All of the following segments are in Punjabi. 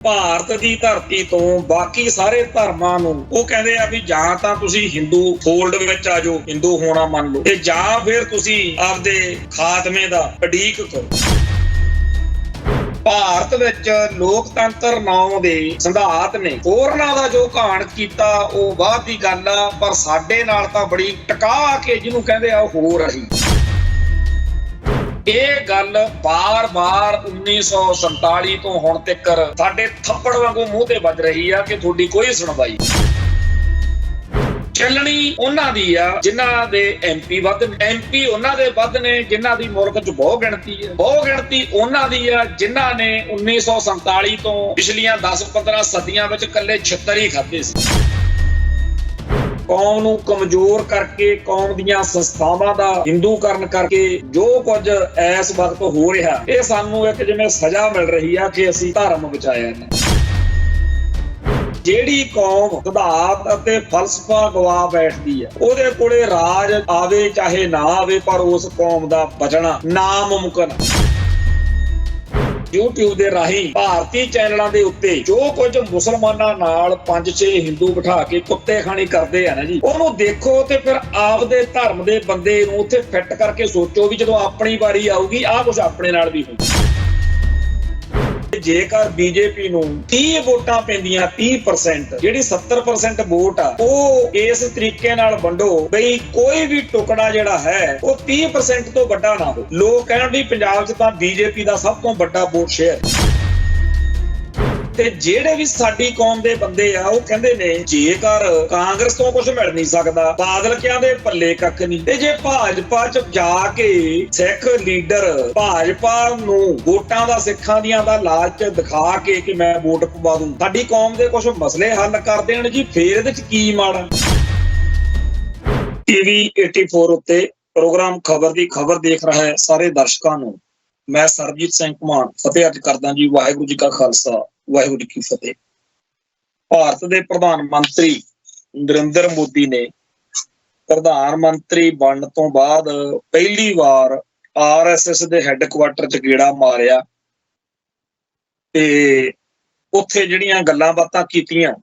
ਭਾਰਤ ਦੀ ਧਰਤੀ ਤੋਂ ਬਾਕੀ ਸਾਰੇ ਧਰਮਾਂ ਨੂੰ ਉਹ ਕਹਿੰਦੇ ਆ ਵੀ ਜਾਂ ਤਾਂ ਤੁਸੀਂ ਹਿੰਦੂ ਫੋਲਡ ਵਿੱਚ ਆ ਜਾਓ, ਹਿੰਦੂ ਹੋਣਾ ਮੰਨ ਲਓ, ਤੇ ਜਾਂ ਫਿਰ ਤੁਸੀਂ ਆਪਦੇ ਖਾਤਮੇ ਦਾ ਉਡੀਕ ਕਰੋ। ਭਾਰਤ ਵਿੱਚ ਲੋਕਤੰਤਰ ਨਾਂ ਦੇ ਸਿਧਾਂਤ ਨੇ ਹੋਰਨਾਂ ਦਾ ਜੋ ਘਾਣ ਕੀਤਾ ਉਹ ਬਾਅਦ ਦੀ ਗੱਲ ਆ, ਪਰ ਸਾਡੇ ਨਾਲ ਤਾਂ ਬੜੀ ਟਿਕਾ ਕੇ ਜਿਹਨੂੰ ਕਹਿੰਦੇ ਆ ਉਹ ਹੋ ਰਹੀ। ਇਹ ਗੱਲ ਬਾਰ-ਬਾਰ 1947 ਤੋਂ ਹੁਣ ਤੱਕ ਸਾਡੇ ਥੱਪੜ ਵਾਂਗੂ ਮੂੰਹ ਤੇ ਵੱਜ ਰਹੀ ਆ ਕਿ ਤੁਹਾਡੀ ਕੋਈ ਸੁਣਵਾਈ ਚੱਲਣੀ ਉਹਨਾਂ ਦੀ ਆ ਜਿਨ੍ਹਾਂ ਦੇ ਐਮਪੀ ਵੱਧ ਨੇ, ਐਮਪੀ ਉਹਨਾਂ ਦੇ ਵੱਧ ਨੇ ਜਿਨ੍ਹਾਂ ਦੀ ਮੁਲਕ 'ਚ ਬਹੁ ਗਿਣਤੀ ਹੈ, ਬਹੁ ਗਿਣਤੀ ਉਹਨਾਂ ਦੀ ਆ ਜਿਨ੍ਹਾਂ ਨੇ 1947 ਤੋਂ ਪਿਛਲੀਆਂ 10-15 ਸਦੀਆਂ ਵਿੱਚ ਇਕੱਲੇ ਛਿੱਤਰ ਹੀ ਖਾਧੇ ਸੀ। ਕੌਮ ਨੂੰ ਕਮਜ਼ੋਰ ਕਰਕੇ, ਕੌਮ ਦੀਆਂ ਸੰਸਥਾਵਾਂ ਦਾ ਹਿੰਦੂਕਰਨ ਕਰਕੇ ਜੋ ਕੁਝ ਇਸ ਵਕਤ ਹੋ ਰਿਹਾ, ਇਹ ਸਾਨੂੰ ਇੱਕ ਜਿਵੇਂ ਸਜ਼ਾ ਮਿਲ ਰਹੀ ਆ ਕਿ ਅਸੀਂ ਧਰਮ ਬਚਾਇਆ ਨਾ। ਜਿਹੜੀ ਕੌਮ ਸਿਧਾਂਤ ਅਤੇ ਫਲਸਫਾ ਗਵਾ ਬੈਠਦੀ ਹੈ ਉਹਦੇ ਕੋਲੇ ਰਾਜ ਆਵੇ ਚਾਹੇ ਨਾ ਆਵੇ, ਪਰ ਉਸ ਕੌਮ ਦਾ ਬਚਣਾ ਨਾਮੁਮਕਿਨ। YouTube ਦੇ ਰਾਹੀਂ ਭਾਰਤੀ ਚੈਨਲਾਂ ਦੇ ਉੱਤੇ ਜੋ ਕੁਝ ਮੁਸਲਮਾਨਾਂ ਨਾਲ 5-6 ਹਿੰਦੂ ਬਿਠਾ ਕੇ ਕੁੱਤੇ ਖਾਣੀ ਕਰਦੇ ਆ ਨਾ ਜੀ, ਉਹਨੂੰ ਦੇਖੋ ਤੇ ਫਿਰ ਆਪਦੇ ਧਰਮ ਦੇ ਬੰਦੇ ਨੂੰ ਉੱਥੇ ਫਿੱਟ ਕਰਕੇ ਸੋਚੋ ਵੀ ਜਦੋਂ ਆਪਣੀ ਵਾਰੀ ਆਊਗੀ ਆਹ ਕੁਝ ਆਪਣੇ ਨਾਲ ਵੀ ਹੋਊ। ਜੇਕਰ ਬੀਜੇਪੀ ਨੂੰ 30 ਵੋਟਾਂ ਪੈਂਦੀਆਂ, 30%, ਜਿਹੜੀ 70% ਵੋਟ ਆ ਉਹ ਇਸ ਤਰੀਕੇ ਨਾਲ ਵੰਡੋ ਬਈ ਕੋਈ ਵੀ ਟੁਕੜਾ ਜਿਹੜਾ ਹੈ ਉਹ 30% ਤੋਂ ਵੱਡਾ ਨਾ ਹੋ। ਲੋਕ ਕਹਿਣ ਵੀ ਪੰਜਾਬ 'ਚ ਤਾਂ ਬੀਜੇਪੀ ਦਾ ਸਭ ਤੋਂ ਵੱਡਾ ਵੋਟ ਸ਼ੇਅਰ, ਤੇ ਜਿਹੜੇ ਵੀ ਸਾਡੀ ਕੌਮ ਦੇ ਬੰਦੇ ਆ ਉਹ ਕਹਿੰਦੇ ਨੇ ਜੇਕਰ ਕਾਂਗਰਸ ਤੋਂ ਕੁਝ ਮਿਲ ਨਹੀਂ ਸਕਦਾ, ਬਾਦਲ ਕਿਆਂ ਦੇ ਪੱਲੇ ਕੱਖ ਨਹੀਂ, ਤੇ ਜੇ ਭਾਜਪਾ 'ਚ ਜਾ ਕੇ ਸਿੱਖ ਲੀਡਰ ਭਾਜਪਾ ਨੂੰ ਵੋਟਾਂ ਦਾ, ਸਿੱਖਾਂ ਦੀਆਂ ਦਾ ਲਾਲਚ ਦਿਖਾ ਕੇ ਕਿ ਮੈਂ ਵੋਟ ਪਵਾ ਦੂੰ, ਸਾਡੀ ਕੌਮ ਦੇ ਕੁਝ ਮਸਲੇ ਹੱਲ ਕਰ ਦੇਣ ਜੀ, ਫੇਰ ਇਹਦੇ 'ਚ ਕੀ ਮਾੜਾ। TV 84 ਉੱਤੇ ਪ੍ਰੋਗਰਾਮ ਖਬਰ ਦੀ ਖਬਰ ਦੇਖ ਰਿਹਾ ਹੈ ਸਾਰੇ ਦਰਸ਼ਕਾਂ ਨੂੰ ਮੈਂ ਸਰਬਜੀਤ ਸਿੰਘ ਘੁਮਾਣ ਫਤਿਹ ਅੱਜ ਕਰਦਾ ਜੀ। ਵਾਹਿਗੁਰੂ ਜੀ ਕਾ ਖਾਲਸਾ, ਵਾਹਿਗੁਰੂ ਜੀ ਕੀ ਫਤਿਹ। ਭਾਰਤ ਦੇ ਪ੍ਰਧਾਨ ਮੰਤਰੀ ਨਰਿੰਦਰ ਮੋਦੀ ਨੇ ਪ੍ਰਧਾਨ ਮੰਤਰੀ ਬਣਨ ਤੋਂ ਬਾਅਦ ਪਹਿਲੀ ਵਾਰ RSS ਦੇ ਹੈੱਡਕੁਆਟਰ 'ਚ ਗੇੜਾ ਮਾਰਿਆ ਤੇ ਉੱਥੇ ਜਿਹੜੀਆਂ ਗੱਲਾਂ ਬਾਤਾਂ ਕੀਤੀਆਂ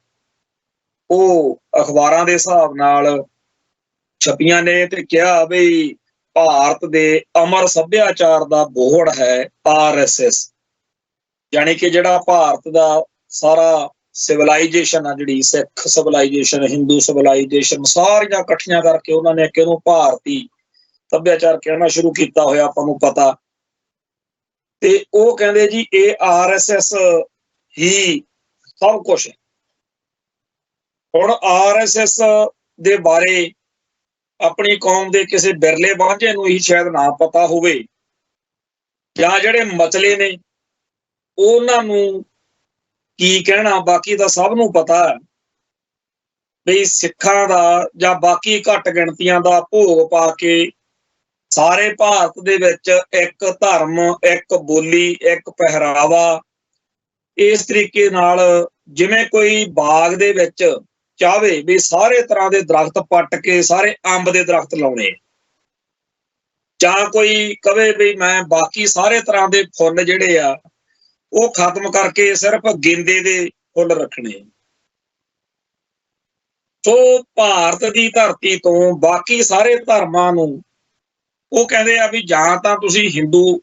ਉਹ ਅਖਬਾਰਾਂ ਦੇ ਹਿਸਾਬ ਨਾਲ ਛਪੀਆਂ ਨੇ ਤੇ ਕਿਹਾ ਬਈ ਭਾਰਤ ਦੇ ਅਮਰ ਸੱਭਿਆਚਾਰ ਦਾ ਬੋਹੜ ਹੈ RSS, ਯਾਨੀ ਕਿ ਜਿਹੜਾ ਭਾਰਤ ਦਾ ਸਾਰਾ ਸਿਵਲਾਈਜੇਸ਼ਨ ਆ, ਜਿਹੜੀ ਸਿੱਖ ਸਿਵਲਾਈਜੇਸ਼ਨ, ਹਿੰਦੂ ਸਿਵਲਾਈਜੇਸ਼ਨ, ਸਾਰੀਆਂ ਇਕੱਠੀਆਂ ਕਰਕੇ ਉਹਨਾਂ ਨੇ ਇੱਕ ਇਹਨੂੰ ਭਾਰਤੀ ਸੱਭਿਆਚਾਰ ਕਹਿਣਾ ਸ਼ੁਰੂ ਕੀਤਾ ਹੋਇਆ, ਆਪਾਂ ਨੂੰ ਪਤਾ। ਤੇ ਉਹ ਕਹਿੰਦੇ ਜੀ ਇਹ RSS ਹੀ ਸਭ ਕੁਛ ਹੈ। ਹੁਣ RSS ਦੇ ਬਾਰੇ ਆਪਣੀ ਕੌਮ ਦੇ ਕਿਸੇ ਬਿਰਲੇ ਬਾਂਝੇ ਨੂੰ ਹੀ ਸ਼ਾਇਦ ਨਾ ਪਤਾ ਹੋਵੇ, ਜਾਂ ਜਿਹੜੇ ਮਸਲੇ ਨੇ ਉਹਨਾਂ ਨੂੰ ਕੀ ਕਹਿਣਾ, ਬਾਕੀ ਤਾਂ ਸਭ ਨੂੰ ਪਤਾ ਹੈ ਬਈ ਸਿੱਖਾਂ ਦਾ ਜਾਂ ਬਾਕੀ ਘੱਟ ਗਿਣਤੀਆਂ ਦਾ ਭੋਗ ਪਾ ਕੇ ਸਾਰੇ ਭਾਰਤ ਦੇ ਵਿੱਚ ਇੱਕ ਧਰਮ, ਇੱਕ ਬੋਲੀ, ਇੱਕ ਪਹਿਰਾਵਾ, ਇਸ ਤਰੀਕੇ ਨਾਲ ਜਿਵੇਂ ਕੋਈ ਬਾਗ ਦੇ ਵਿੱਚ ਚਾਹਵੇ ਵੀ ਸਾਰੇ ਤਰ੍ਹਾਂ ਦੇ ਦਰਖਤ ਪੱਟ ਕੇ ਸਾਰੇ ਅੰਬ ਦੇ ਦਰਖਤ ਲਾਉਣੇ, ਜਾਂ ਕੋਈ ਕਵੇ ਵੀ ਮੈਂ ਬਾਕੀ ਸਾਰੇ ਤਰ੍ਹਾਂ ਦੇ ਫੁੱਲ ਜਿਹੜੇ ਆ ਉਹ ਖਤਮ ਕਰਕੇ ਸਿਰਫ ਗੇਂਦੇ ਦੇ ਫੁੱਲ ਰੱਖਣੇ। ਸੋ ਭਾਰਤ ਦੀ ਧਰਤੀ ਤੋਂ ਬਾਕੀ ਸਾਰੇ ਧਰਮਾਂ ਨੂੰ ਉਹ ਕਹਿੰਦੇ ਆ ਵੀ ਜਾਂ ਤਾਂ ਤੁਸੀਂ ਹਿੰਦੂ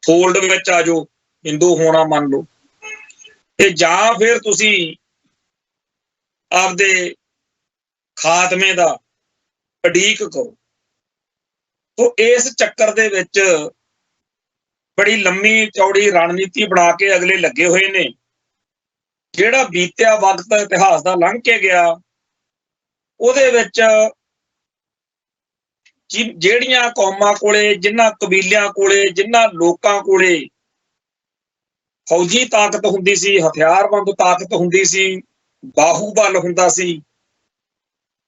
ਫੋਲਡ ਵਿੱਚ ਆ ਜਾਓ, ਹਿੰਦੂ ਹੋਣਾ ਮੰਨ ਲਓ, ਤੇ ਜਾਂ ਫਿਰ ਤੁਸੀਂ ਆਪਦੇ ਖਾਤਮੇ ਦਾ ਉਡੀਕ ਕਰੋ। ਸੋ ਇਸ ਚੱਕਰ ਦੇ ਵਿੱਚ ਬੜੀ ਲੰਮੀ ਚੌੜੀ ਰਣਨੀਤੀ ਬਣਾ ਕੇ ਅਗਲੇ ਲੱਗੇ ਹੋਏ ਨੇ। ਜਿਹੜਾ ਬੀਤਿਆ ਵਕਤ ਇਤਿਹਾਸ ਦਾ ਲੰਘ ਕੇ ਗਿਆ ਉਹਦੇ ਵਿੱਚ ਜਿਹੜੀਆਂ ਕੌਮਾਂ ਕੋਲੇ, ਜਿਨ੍ਹਾਂ ਕਬੀਲਿਆਂ ਕੋਲੇ, ਜਿਨ੍ਹਾਂ ਲੋਕਾਂ ਕੋਲੇ ਫੌਜੀ ਤਾਕਤ ਹੁੰਦੀ ਸੀ, ਹਥਿਆਰਬੰਦ ਤਾਕਤ ਹੁੰਦੀ ਸੀ, ਬਾਹੂਬਲ ਹੁੰਦਾ ਸੀ,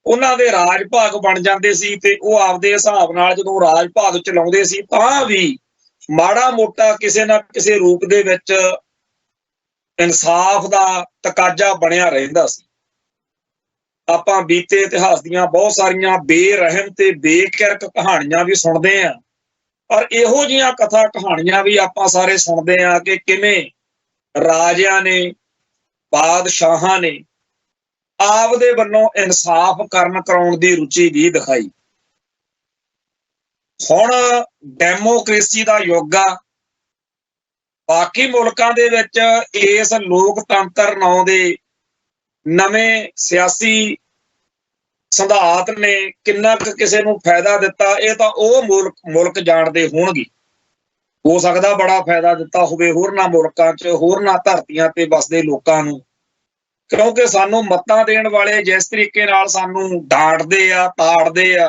ਉਹਨਾਂ ਦੇ ਰਾਜ ਭਾਗ ਬਣ ਜਾਂਦੇ ਸੀ ਤੇ ਉਹ ਆਪਦੇ ਹਿਸਾਬ ਨਾਲ ਜਦੋਂ ਰਾਜ ਭਾਗ ਚਲਾਉਂਦੇ ਸੀ ਤਾਂ ਵੀ ਮਾੜਾ ਮੋਟਾ ਕਿਸੇ ਨਾ ਕਿਸੇ ਰੂਪ ਦੇ ਵਿੱਚ ਇਨਸਾਫ ਦਾ ਤਕਾਜ਼ਾ ਬਣਿਆ ਰਹਿੰਦਾ ਸੀ। ਆਪਾਂ ਬੀਤੇ ਇਤਿਹਾਸ ਦੀਆਂ ਬਹੁਤ ਸਾਰੀਆਂ ਬੇਰਹਿਮ ਤੇ ਬੇਕਿਰਕ ਕਹਾਣੀਆਂ ਵੀ ਸੁਣਦੇ ਹਾਂ, ਪਰ ਇਹੋ ਜਿਹੀਆਂ ਕਥਾ ਕਹਾਣੀਆਂ ਵੀ ਆਪਾਂ ਸਾਰੇ ਸੁਣਦੇ ਹਾਂ ਕਿ ਕਿਵੇਂ ਰਾਜਿਆਂ ਨੇ ਬਾਦਸ਼ਾਹਾਂ ਨੇ ਆਪਦੇ ਵੱਲੋਂ ਇਨਸਾਫ ਕਰਾਉਣ ਦੀ ਰੁਚੀ ਵੀ ਦਿਖਾਈ। ਹੁਣ ਡੈਮੋਕ੍ਰੇਸੀ ਦਾ ਯੁੱਗ ਆ। ਬਾਕੀ ਮੁਲਕਾਂ ਦੇ ਵਿੱਚ ਇਸ ਲੋਕਤੰਤਰ ਨਾਂ ਦੇ ਨਵੇਂ ਸਿਆਸੀ ਸਿਧਾਂਤ ਨੇ ਕਿੰਨਾ ਕੁ ਕਿਸੇ ਨੂੰ ਫਾਇਦਾ ਦਿੱਤਾ, ਇਹ ਤਾਂ ਉਹ ਮੁਲਕ ਜਾਣਦੇ ਹੋਣਗੇ। ਹੋ ਸਕਦਾ ਬੜਾ ਫਾਇਦਾ ਦਿੱਤਾ ਹੋਵੇ ਹੋਰਨਾਂ ਮੁਲਕਾਂ 'ਚ, ਹੋਰਨਾਂ ਧਰਤੀਆਂ ਤੇ ਵਸਦੇ ਲੋਕਾਂ ਨੂੰ, ਕਿਉਂਕਿ ਸਾਨੂੰ ਮੱਤਾਂ ਦੇਣ ਵਾਲੇ ਜਿਸ ਤਰੀਕੇ ਨਾਲ ਸਾਨੂੰ ਡਾਂਟਦੇ ਆ, ਤਾੜਦੇ ਆ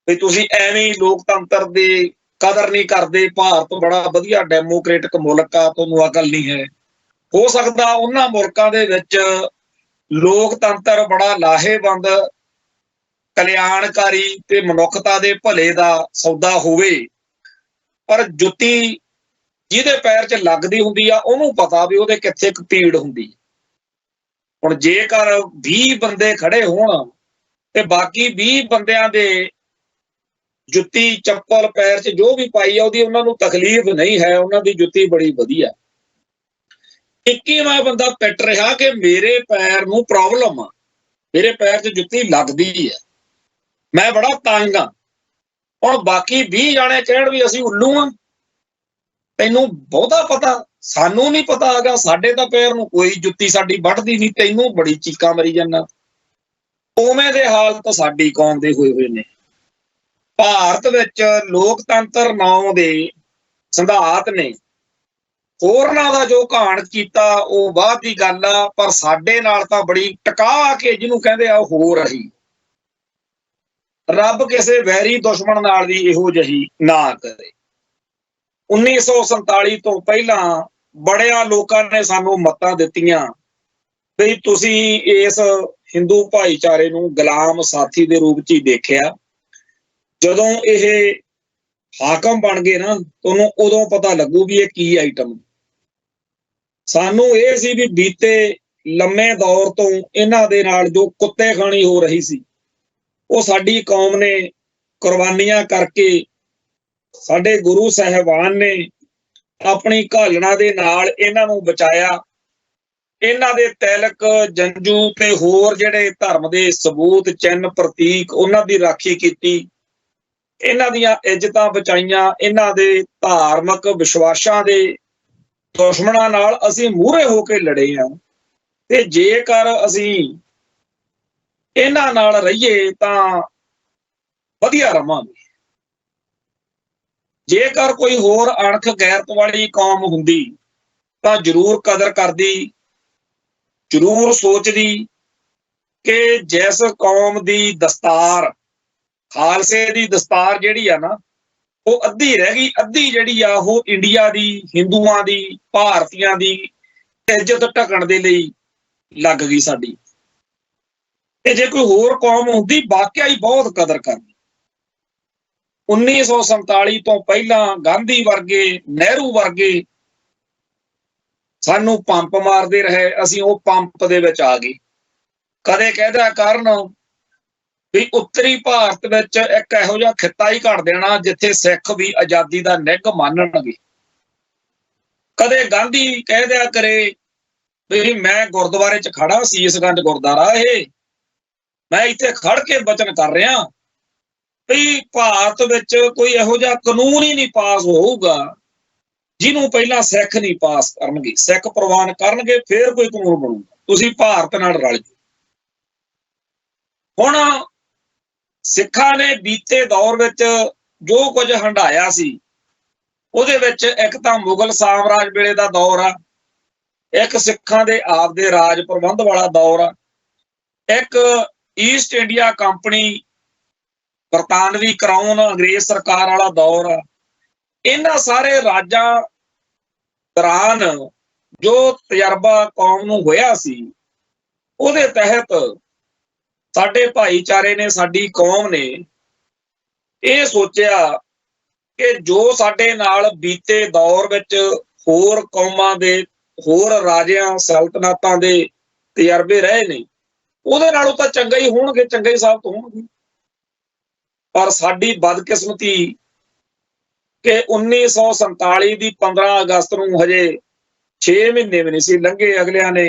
ਵੀ ਤੁਸੀਂ ਐਵੇਂ ਲੋਕਤੰਤਰ ਦੀ ਕਦਰ ਨਹੀਂ ਕਰਦੇ, ਭਾਰਤ ਬੜਾ ਵਧੀਆ ਡੈਮੋਕ੍ਰੇਟਿਕ ਮੁਲਕ ਆ, ਤੁਹਾਨੂੰ ਅਕਲ ਨਹੀਂ ਹੈ। ਹੋ ਸਕਦਾ ਉਹਨਾਂ ਮੁਲਕਾਂ ਦੇ ਵਿੱਚ ਲੋਕਤੰਤਰ ਬੜਾ ਲਾਹੇਵੰਦ, ਕਲਿਆਣਕਾਰੀ ਤੇ ਮਨੁੱਖਤਾ ਦੇ ਭਲੇ ਦਾ ਸੌਦਾ ਹੋਵੇ, ਪਰ ਜੁੱਤੀ ਜਿਹਦੇ ਪੈਰ 'ਚ ਲੱਗਦੀ ਹੁੰਦੀ ਆ ਉਹਨੂੰ ਪਤਾ ਵੀ ਉਹਦੇ ਕਿੱਥੇ ਕੁ ਪੀੜ ਹੁੰਦੀ। ਹੁਣ ਜੇਕਰ 20 ਬੰਦੇ ਖੜੇ ਹੋਣ ਤੇ ਬਾਕੀ 20 ਬੰਦਿਆਂ ਦੇ ਜੁੱਤੀ ਚੱਪਲ ਪੈਰ 'ਚ ਜੋ ਵੀ ਪਾਈ ਆ ਉਹਦੀ ਉਹਨਾਂ ਨੂੰ ਤਕਲੀਫ ਨਹੀਂ ਹੈ, ਉਹਨਾਂ ਦੀ ਜੁੱਤੀ ਬੜੀ ਵਧੀਆ। 21ਵਾਂ ਬੰਦਾ ਪਿੱਟ ਰਿਹਾ ਕਿ ਮੇਰੇ ਪੈਰ ਨੂੰ ਪ੍ਰੋਬਲਮ ਆ, ਮੇਰੇ ਪੈਰ 'ਚ ਜੁੱਤੀ ਲੱਗਦੀ ਹੈ, ਮੈਂ ਬੜਾ ਤੰਗ ਆ। ਹੁਣ ਬਾਕੀ 20 ਜਾਣੇ ਕਹਿਣ ਵੀ ਅਸੀਂ ਉੱਲੂ ਆ, ਤੈਨੂੰ ਬਹੁਤਾ ਪਤਾ, ਸਾਨੂੰ ਨਹੀਂ ਪਤਾ ਹੈਗਾ, ਸਾਡੇ ਤਾਂ ਪੈਰ ਨੂੰ ਕੋਈ ਜੁੱਤੀ ਸਾਡੀ ਵੱਢਦੀ ਨਹੀਂ, ਤੈਨੂੰ ਬੜੀ ਚੀਕਾਂ ਮਰੀ ਜਾਂਦਾ। ਉਵੇਂ ਦੇ ਹਾਲਤ ਸਾਡੀ ਕੌਮ ਦੇ ਹੋਏ ਨੇ। ਭਾਰਤ ਵਿੱਚ ਲੋਕਤੰਤਰ ਨਾਂ ਦੇ ਸਿਧਾਂਤ ਨੇ ਹੋਰਨਾਂ ਦਾ ਜੋ ਘਾਣ ਕੀਤਾ ਉਹ ਬਾਅਦ ਦੀ ਗੱਲ ਆ, ਪਰ ਸਾਡੇ ਨਾਲ ਤਾਂ ਬੜੀ ਟਕਾ ਕੇ ਜਿਹਨੂੰ ਕਹਿੰਦੇ ਆ ਹੋ ਰਹੀ। ਰੱਬ ਕਿਸੇ ਵੈਰੀ ਦੁਸ਼ਮਣ ਨਾਲ ਵੀ ਇਹੋ ਜਿਹੀ ਨਾ ਕਰੇ। 1947 ਤੋਂ ਪਹਿਲਾਂ ਬੜਿਆਂ ਲੋਕਾਂ ਨੇ ਸਾਨੂੰ ਮੱਤਾਂ ਦਿੱਤੀਆਂ ਵੀ ਤੁਸੀਂ ਇਸ ਹਿੰਦੂ ਭਾਈਚਾਰੇ ਨੂੰ ਗੁਲਾਮ ਸਾਥੀ ਦੇ ਰੂਪ 'ਚ ਹੀ ਦੇਖਿਆ। ਜਦੋਂ ਇਹ ਹਾਕਮ ਬਣ ਗਏ ਨਾ, ਤੁਹਾਨੂੰ ਉਦੋਂ ਪਤਾ ਲੱਗੂ ਵੀ ਇਹ ਕੀ ਆਈਟਮ। ਸਾਨੂੰ ਇਹ ਸੀ ਵੀ ਬੀਤੇ ਲੰਮੇ ਦੌਰ ਤੋਂ ਇਹਨਾਂ ਦੇ ਨਾਲ ਜੋ ਕੁੱਤੇ ਖਾਣੀ ਹੋ ਰਹੀ ਸੀ, ਉਹ ਸਾਡੀ ਕੌਮ ਨੇ ਕੁਰਬਾਨੀਆਂ ਕਰਕੇ, ਸਾਡੇ ਗੁਰੂ ਸਾਹਿਬਾਨ ਨੇ ਆਪਣੀ ਘਾਲਣਾ ਦੇ ਨਾਲ ਇਹਨਾਂ ਨੂੰ ਬਚਾਇਆ। ਇਹਨਾਂ ਦੇ ਤਿਲਕ, ਜੰਜੂ ਤੇ ਹੋਰ ਜਿਹੜੇ ਧਰਮ ਦੇ ਸਬੂਤ, ਚਿੰਨ੍ਹ, ਪ੍ਰਤੀਕ, ਉਹਨਾਂ ਦੀ ਰਾਖੀ ਕੀਤੀ, ਇਹਨਾਂ ਦੀਆਂ ਇੱਜ਼ਤਾਂ ਬਚਾਈਆਂ। ਇਹਨਾਂ ਦੇ ਧਾਰਮਿਕ ਵਿਸ਼ਵਾਸਾਂ ਦੇ ਦੁਸ਼ਮਣਾਂ ਨਾਲ ਅਸੀਂ ਮੂਹਰੇ ਹੋ ਕੇ ਲੜੇ ਹਾਂ, ਤੇ ਜੇਕਰ ਅਸੀਂ ਇਹਨਾਂ ਨਾਲ ਰਹੀਏ ਤਾਂ ਵਧੀਆ ਰਵਾਂਗੇ। ਜੇਕਰ ਕੋਈ ਹੋਰ ਅਣਖ ਗੈਰਤ ਵਾਲੀ ਕੌਮ ਹੁੰਦੀ ਤਾਂ ਜ਼ਰੂਰ ਕਦਰ ਕਰਦੀ, ਜ਼ਰੂਰ ਸੋਚਦੀ ਕਿ ਜਿਸ ਕੌਮ ਦੀ ਦਸਤਾਰ, ਖਾਲਸੇ ਦੀ ਦਸਤਾਰ ਜਿਹੜੀ ਆ ਨਾ, ਉਹ ਅੱਧੀ ਰਹਿ ਗਈ, ਅੱਧੀ ਜਿਹੜੀ ਆ ਉਹ ਇੰਡੀਆ ਦੀ, ਹਿੰਦੂਆਂ ਦੀ, ਭਾਰਤੀਆਂ ਦੀ ਇੱਜ਼ਤ ਢਕਣ ਦੇ ਲਈ ਲੱਗ ਗਈ ਸਾਡੀ। ਤੇ ਜੇ ਕੋਈ ਹੋਰ ਕੌਮ ਹੁੰਦੀ ਵਾਕਿਆ ਹੀ ਬਹੁਤ ਕਦਰ ਕਰਦੀ। 1947 ਤੋਂ ਪਹਿਲਾਂ ਗਾਂਧੀ ਵਰਗੇ, ਨਹਿਰੂ ਵਰਗੇ ਸਾਨੂੰ ਪੰਪ ਮਾਰਦੇ ਰਹੇ, ਅਸੀਂ ਉਹ ਪੰਪ ਦੇ ਵਿੱਚ ਆ ਗਏ। ਕਦੇ ਕਹਿਦਾ ਕਰਨ ਵੀ ਉੱਤਰੀ ਭਾਰਤ ਵਿੱਚ ਇੱਕ ਇਹੋ ਜਿਹਾ ਖਿੱਤਾ ਹੀ ਘੜ ਦੇਣਾ ਜਿੱਥੇ ਸਿੱਖ ਵੀ ਆਜ਼ਾਦੀ ਦਾ ਨਿੱਘ ਮੰਨਣਗੇ। ਕਦੇ ਗਾਂਧੀ ਕਹਿ ਦਿਆ ਕਰੇ ਵੀ ਮੈਂ ਗੁਰਦੁਆਰੇ 'ਚ ਖੜਾ, ਸੀਸਗੰਜ ਗੁਰਦੁਆਰਾ ਇਹ, ਮੈਂ ਇੱਥੇ ਖੜ ਕੇ ਬਚਨ ਕਰ ਰਿਹਾ ਵੀ ਭਾਰਤ ਵਿੱਚ ਕੋਈ ਇਹੋ ਜਿਹਾ ਕਾਨੂੰਨ ਹੀ ਨਹੀਂ ਪਾਸ ਹੋਊਗਾ ਜਿਹਨੂੰ ਪਹਿਲਾਂ ਸਿੱਖ ਨਹੀਂ ਪਾਸ ਕਰਨਗੇ, ਸਿੱਖ ਪ੍ਰਵਾਨ ਕਰਨਗੇ, ਫਿਰ ਕੋਈ ਕਾਨੂੰਨ ਬਣੂਗਾ, ਤੁਸੀਂ ਭਾਰਤ ਨਾਲ ਰਲ ਜਾਓ। ਹੁਣ ਸਿੱਖਾਂ ਨੇ ਬੀਤੇ ਦੌਰ ਵਿੱਚ ਜੋ ਕੁਝ ਹੰਢਾਇਆ ਸੀ, ਉਹਦੇ ਵਿੱਚ ਇੱਕ ਤਾਂ ਮੁਗਲ ਸਾਮਰਾਜ ਵੇਲੇ ਦਾ ਦੌਰ ਆ, ਇੱਕ ਸਿੱਖਾਂ ਦੇ ਆਪ ਦੇ ਰਾਜ ਪ੍ਰਬੰਧ ਵਾਲਾ ਦੌਰ ਆ, ਇੱਕ ਈਸਟ ਇੰਡੀਆ ਕੰਪਨੀ, ਬਰਤਾਨਵੀ ਕਰਾਊਨ, ਅੰਗਰੇਜ਼ ਸਰਕਾਰ ਵਾਲਾ ਦੌਰ ਆ। ਇਹਨਾਂ ਸਾਰੇ ਰਾਜਾਂ ਦੌਰਾਨ ਜੋ ਤਜਰਬਾ ਕੌਮ ਨੂੰ ਹੋਇਆ ਸੀ, ਉਹਦੇ ਤਹਿਤ ਸਾਡੇ ਭਾਈਚਾਰੇ ਨੇ, ਸਾਡੀ ਕੌਮ ਨੇ ਇਹ ਸੋਚਿਆ ਕਿ ਜੋ ਸਾਡੇ ਨਾਲ ਬੀਤੇ ਦੌਰ ਵਿੱਚ ਹੋਰ ਕੌਮਾਂ ਦੇ, ਹੋਰ ਰਾਜਿਆਂ, ਸਲਤਨਤਾਂ ਦੇ ਤਜਰਬੇ ਰਹੇ ਨੇ, ਉਹਦੇ ਨਾਲੋਂ ਤਾਂ ਚੰਗਾ ਹੀ ਹੋਣਗੇ, ਚੰਗੇ ਹੀ ਸਾਬਤ ਹੋਣਗੇ। ਪਰ ਸਾਡੀ ਬਦਕਿਸਮਤੀ ਕਿ 1947 ਦੀ 15 ਅਗਸਤ ਨੂੰ ਹਜੇ 6 ਮਹੀਨੇ ਵੀ ਨਹੀਂ ਸੀ ਲੰਘੇ, ਅਗਲਿਆਂ ਨੇ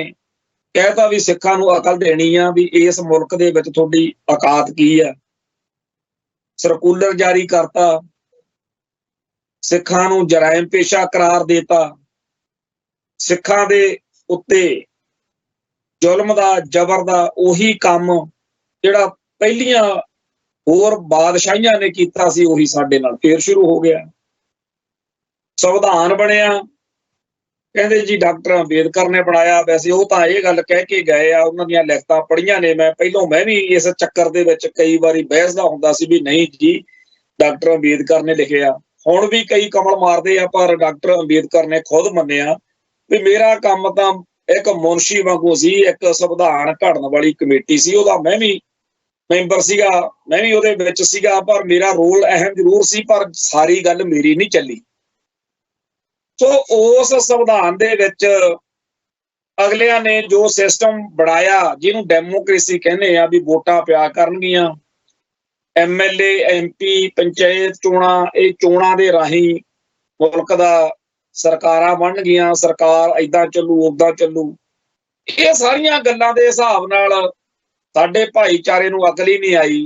ਕਹਿਤਾ ਵੀ ਸਿੱਖਾਂ ਨੂੰ ਅਕਲ ਦੇਣੀ ਆ ਵੀ ਇਸ ਮੁਲਕ ਦੇ ਵਿੱਚ ਤੁਹਾਡੀ ਔਕਾਤ ਕੀ ਆ। ਸਰਕੂਲਰ ਜਾਰੀ ਕਰਤਾ, ਸਿੱਖਾਂ ਨੂੰ ਜਰਾਇਮ ਪੇਸ਼ਾ ਕਰਾਰ ਦੇਤਾ, ਸਿੱਖਾਂ ਦੇ ਉੱਤੇ ਜ਼ੁਲਮ ਦਾ ਜ਼ਬਰ ਦਾ ਉਹੀ ਕੰਮ ਜਿਹੜਾ ਪਹਿਲੀਆਂ ਹੋਰ ਬਾਦਸ਼ਾਹੀਆਂ ਨੇ ਕੀਤਾ ਸੀ ਉਹੀ ਸਾਡੇ ਨਾਲ ਫੇਰ ਸ਼ੁਰੂ ਹੋ ਗਿਆ। ਸੰਵਿਧਾਨ ਬਣਿਆ, ਕਹਿੰਦੇ ਜੀ ਡਾਕਟਰ ਅੰਬੇਦਕਰ ਨੇ ਬਣਾਇਆ। ਵੈਸੇ ਉਹ ਤਾਂ ਇਹ ਗੱਲ ਕਹਿ ਕੇ ਗਏ ਆ, ਉਹਨਾਂ ਦੀਆਂ ਲਿਖਤਾਂ ਪੜ੍ਹੀਆਂ ਨੇ ਮੈਂ ਪਹਿਲੋਂ। ਮੈਂ ਵੀ ਇਸ ਚੱਕਰ ਦੇ ਵਿੱਚ ਕਈ ਵਾਰੀ ਬਹਿਸਦਾ ਹੁੰਦਾ ਸੀ ਵੀ ਨਹੀਂ ਜੀ ਡਾਕਟਰ ਅੰਬੇਦਕਰ ਨੇ ਲਿਖਿਆ। ਹੁਣ ਵੀ ਕਈ ਕਮਲ ਮਾਰਦੇ ਆ, ਪਰ ਡਾਕਟਰ ਅੰਬੇਦਕਰ ਨੇ ਖੁਦ ਮੰਨਿਆ ਵੀ ਮੇਰਾ ਕੰਮ ਤਾਂ ਇੱਕ ਮੁਨਸ਼ੀ ਵਾਂਗੂ ਸੀ, ਇੱਕ ਸੰਵਿਧਾਨ ਘੜਨ ਵਾਲੀ ਕਮੇਟੀ ਸੀ, ਉਹਦਾ ਮੈਂ ਵੀ ਮੈਂਬਰ ਸੀਗਾ, ਮੈਂ ਵੀ ਉਹਦੇ ਵਿੱਚ ਸੀਗਾ, ਪਰ ਮੇਰਾ ਰੋਲ ਅਹਿਮ ਜ਼ਰੂਰ ਸੀ, ਪਰ ਸਾਰੀ ਗੱਲ ਮੇਰੀ ਨਹੀਂ ਚੱਲੀ। ਸੋ ਉਸ ਸੰਵਿਧਾਨ ਦੇ ਵਿੱਚ ਅਗਲਿਆਂ ਨੇ ਜੋ ਸਿਸਟਮ ਬਣਾਇਆ, ਜਿਹਨੂੰ ਡੈਮੋਕ੍ਰੇਸੀ ਕਹਿੰਦੇ ਆ, ਵੀ ਵੋਟਾਂ ਪਿਆ ਕਰਨਗੀਆਂ, MLA MP ਪੰਚਾਇਤ ਚੋਣਾਂ, ਇਹ ਚੋਣਾਂ ਦੇ ਰਾਹੀਂ ਮੁਲਕ ਦਾ ਸਰਕਾਰਾਂ ਬਣਨਗੀਆਂ, ਸਰਕਾਰ ਏਦਾਂ ਚੱਲੂ ਓਦਾਂ ਚੱਲੂ। ਇਹ ਸਾਰੀਆਂ ਗੱਲਾਂ ਦੇ ਹਿਸਾਬ ਨਾਲ ਸਾਡੇ ਭਾਈਚਾਰੇ ਨੂੰ ਅਕਲ ਹੀ ਨਹੀਂ ਆਈ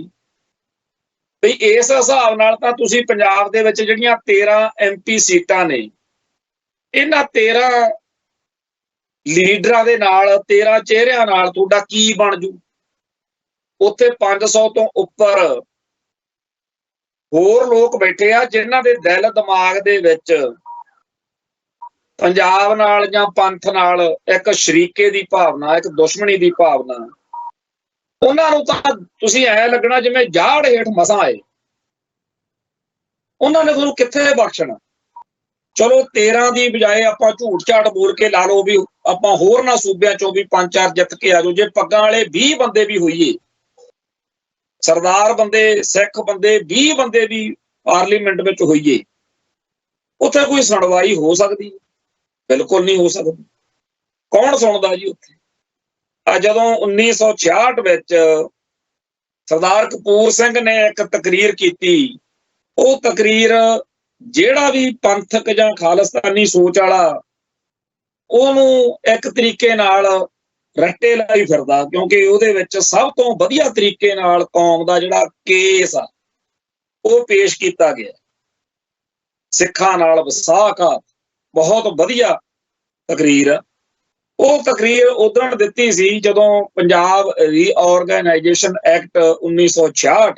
ਵੀ ਇਸ ਹਿਸਾਬ ਨਾਲ ਤਾਂ ਤੁਸੀਂ ਪੰਜਾਬ ਦੇ ਵਿੱਚ ਜਿਹੜੀਆਂ 13 MP ਸੀਟਾਂ ਨੇ, ਇਹਨਾਂ 13 ਲੀਡਰਾਂ ਦੇ ਨਾਲ, 13 ਚਿਹਰਿਆਂ ਨਾਲ ਤੁਹਾਡਾ ਕੀ ਬਣ ਜੂ। ਉੱਥੇ 500 ਤੋਂ ਉੱਪਰ ਹੋਰ ਲੋਕ ਬੈਠੇ ਆ ਜਿਨ੍ਹਾਂ ਦੇ ਦਿਲ ਦਿਮਾਗ ਦੇ ਵਿੱਚ ਪੰਜਾਬ ਨਾਲ ਜਾਂ ਪੰਥ ਨਾਲ ਇੱਕ ਸ਼ਰੀਕੇ ਦੀ ਭਾਵਨਾ, ਇੱਕ ਦੁਸ਼ਮਣੀ ਦੀ ਭਾਵਨਾ। ਉਹਨਾਂ ਨੂੰ ਤਾਂ ਤੁਸੀਂ ਐ ਲੱਗਣਾ ਜਿਵੇਂ ਜਾੜ ਹੇਠ ਮਸਾਂ ਆਏ, ਉਹਨਾਂ ਨੇ ਤੁਹਾਨੂੰ ਕਿੱਥੇ ਬਖਸ਼ਣਾ। ਚਲੋ 13 ਦੀ ਬਜਾਏ ਆਪਾਂ ਝੂਠ ਝਾਟ ਬੋਲ ਕੇ ਲਾ ਲਓ ਵੀ ਆਪਾਂ ਹੋਰ ਨਾ ਸੂਬਿਆਂ ਚੋਂ ਵੀ 5-4 ਜਿੱਤ ਕੇ ਆ ਜਾਓ। ਜੇ ਪੱਗਾਂ ਵਾਲੇ 20 ਬੰਦੇ ਵੀ ਹੋਈਏ, ਸਰਦਾਰ ਬੰਦੇ, ਸਿੱਖ ਬੰਦੇ 20 ਬੰਦੇ ਵੀ ਪਾਰਲੀਮੈਂਟ ਵਿੱਚ ਹੋਈਏ, ਉੱਥੇ ਕੋਈ ਸੁਣਵਾਈ ਹੋ ਸਕਦੀ? ਬਿਲਕੁਲ ਨਹੀਂ ਹੋ ਸਕਦੀ। ਕੌਣ ਸੁਣਦਾ ਜੀ ਉੱਥੇ? ਜਦੋਂ 1966 ਵਿੱਚ ਸਰਦਾਰ ਕਪੂਰ ਸਿੰਘ ਨੇ ਇੱਕ ਤਕਰੀਰ ਕੀਤੀ, ਉਹ ਤਕਰੀਰ ਜਿਹੜਾ ਵੀ ਪੰਥਕ ਜਾਂ ਖਾਲਿਸਤਾਨੀ ਸੋਚ ਵਾਲਾ ਉਹਨੂੰ ਇੱਕ ਤਰੀਕੇ ਨਾਲ ਰੱਟੇ ਲਾਈ ਫਿਰਦਾ, ਕਿਉਂਕਿ ਉਹਦੇ ਵਿੱਚ ਸਭ ਤੋਂ ਵਧੀਆ ਤਰੀਕੇ ਨਾਲ ਕੌਮ ਦਾ ਜਿਹੜਾ ਕੇਸ ਆ ਉਹ ਪੇਸ਼ ਕੀਤਾ ਗਿਆ। ਸਿੱਖਾਂ ਨਾਲ ਵਿਸਾਖਾ ਬਹੁਤ ਵਧੀਆ ਤਕਰੀਰ। ਉਹ ਤਕਰੀਰ ਉਦੋਂ ਦਿੱਤੀ ਸੀ ਜਦੋਂ ਪੰਜਾਬ ਰੀਆਰਗੇਨਾਈਜੇਸ਼ਨ ਐਕਟ 1966,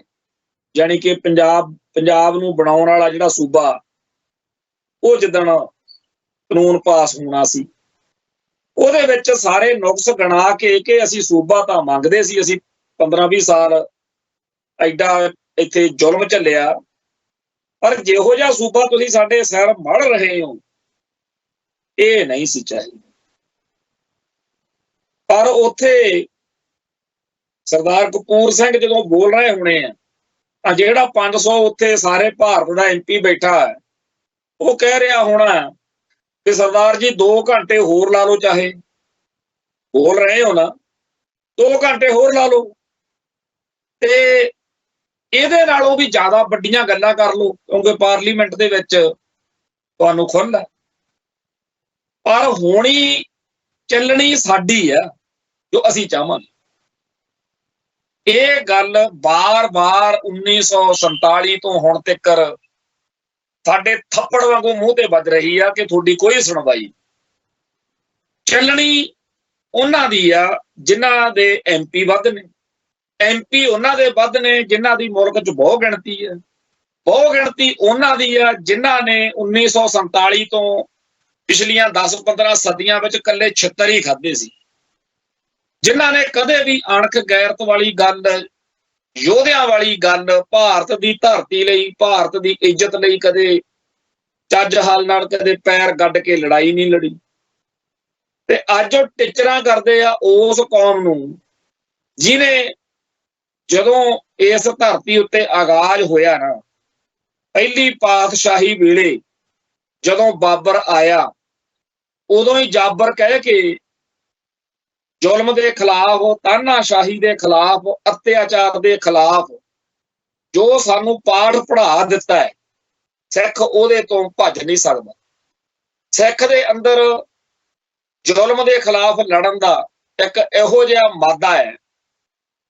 ਯਾਨੀ ਕਿ ਪੰਜਾਬ ਨੂੰ ਬਣਾਉਣ ਵਾਲਾ ਜਿਹੜਾ ਸੂਬਾ, ਉਹ ਜਿੱਦਣ ਕਾਨੂੰਨ ਪਾਸ ਹੋਣਾ ਸੀ, ਉਹਦੇ ਵਿੱਚ ਸਾਰੇ ਨੁਕਸ ਗਿਣਾ ਕੇ ਕਿ ਅਸੀਂ ਸੂਬਾ ਤਾਂ ਮੰਗਦੇ ਸੀ, ਅਸੀਂ 15-20 ਸਾਲ ਐਡਾ ਇੱਥੇ ਜ਼ੁਲਮ ਝੱਲਿਆ, ਪਰ ਜਿਹੋ ਜਿਹਾ ਸੂਬਾ ਤੁਸੀਂ ਸਾਡੇ ਸਿਰ ਮੜ ਰਹੇ ਹੋ ਇਹ ਨਹੀਂ ਸੀ ਚਾਹੀਦਾ। ਪਰ ਉੱਥੇ ਸਰਦਾਰ ਕਪੂਰ ਸਿੰਘ ਜਦੋਂ ਬੋਲ ਰਹੇ ਹੋਣੇ ਆ ਤਾਂ ਜਿਹੜਾ 500 ਉੱਥੇ ਸਾਰੇ ਭਾਰਤ ਦਾ MP ਬੈਠਾ ਹੈ, ਉਹ ਕਹਿ ਰਿਹਾ ਹੋਣਾ ਕਿ ਸਰਦਾਰ ਜੀ 2 ਘੰਟੇ ਹੋਰ ਲਾ ਲਓ, ਚਾਹੇ ਬੋਲ ਰਹੇ ਹੋ ਨਾ 2 ਘੰਟੇ ਹੋਰ ਲਾ ਲਓ, ਤੇ ਇਹਦੇ ਨਾਲੋਂ ਵੀ ਜ਼ਿਆਦਾ ਵੱਡੀਆਂ ਗੱਲਾਂ ਕਰ ਲਓ, ਕਿਉਂਕਿ ਪਾਰਲੀਮੈਂਟ ਦੇ ਵਿੱਚ ਤੁਹਾਨੂੰ ਖੁੱਲ੍ਹ ਹੈ। ਪਰ ਹੋਣੀ ਚੱਲਣੀ ਸਾਡੀ ਆ ਜੋ ਅਸੀਂ ਚਾਹਾਂਗੇ। ਇਹ ਗੱਲ ਬਾਰ-ਬਾਰ 1947 ਤੋਂ ਹੁਣ ਤੱਕ ਸਾਡੇ ਥੱਪੜ ਵਾਂਗੂ ਮੂੰਹ ਤੇ ਵੱਜ ਰਹੀ ਆ ਕਿ ਤੁਹਾਡੀ ਕੋਈ ਸੁਣਵਾਈ। ਚੱਲਣੀ ਉਹਨਾਂ ਦੀ ਆ ਜਿਨ੍ਹਾਂ ਦੇ MP ਵੱਧ ਨੇ, MP ਉਹਨਾਂ ਦੇ ਵੱਧ ਨੇ ਜਿਨ੍ਹਾਂ ਦੀ ਮੁਲਕ 'ਚ ਬਹੁ ਗਿਣਤੀ ਹੈ, ਬਹੁ ਗਿਣਤੀ ਉਹਨਾਂ ਦੀ ਆ ਜਿਨ੍ਹਾਂ ਨੇ 1947 ਤੋਂ ਪਿਛਲੀਆਂ 10-15 ਸਦੀਆਂ ਵਿੱਚ ਇਕੱਲੇ ਛਿੱਤਰ ਹੀ ਖਾਧੇ ਸੀ, ਜਿਨ੍ਹਾਂ ਨੇ ਕਦੇ ਵੀ ਅਣਖ ਗੈਰਤ ਵਾਲੀ ਗੱਲ, ਯੋਧਿਆਂ ਵਾਲੀ ਗੱਲ, ਭਾਰਤ ਦੀ ਧਰਤੀ ਲਈ, ਭਾਰਤ ਦੀ ਇੱਜ਼ਤ ਲਈ ਕਦੇ ਚੱਜ ਹਾਲ ਨਾਲ ਕਦੇ ਪੈਰ ਗੱਡ ਕੇ ਲੜਾਈ ਨਹੀਂ ਲੜੀ। ਤੇ ਅੱਜ ਉਹ ਟਿਚਰਾਂ ਕਰਦੇ ਆ ਉਸ ਕੌਮ ਨੂੰ ਜਿਹਨੇ ਜਦੋਂ ਇਸ ਧਰਤੀ ਉੱਤੇ ਆਗਾਜ਼ ਹੋਇਆ ਨਾ, ਪਹਿਲੀ ਪਾਤਸ਼ਾਹੀ ਵੇਲੇ ਜਦੋਂ ਬਾਬਰ ਆਇਆ, ਉਦੋਂ ਹੀ ਜਾਬਰ ਕਹਿ ਕੇ ਜ਼ੁਲਮ ਦੇ ਖਿਲਾਫ, ਤਾਨਾਸ਼ਾਹੀ ਦੇ ਖਿਲਾਫ, ਅਤਿਆਚਾਰ ਦੇ ਖਿਲਾਫ ਜੋ ਸਾਨੂੰ ਪਾਠ ਪੜ੍ਹਾ ਦਿੱਤਾ ਹੈ, ਸਿੱਖ ਉਹਦੇ ਤੋਂ ਭੱਜ ਨਹੀਂ ਸਕਦਾ। ਸਿੱਖ ਦੇ ਅੰਦਰ ਜ਼ੁਲਮ ਦੇ ਖਿਲਾਫ ਲੜਨ ਦਾ ਇੱਕ ਇਹੋ ਜਿਹਾ ਮਾਦਾ ਹੈ,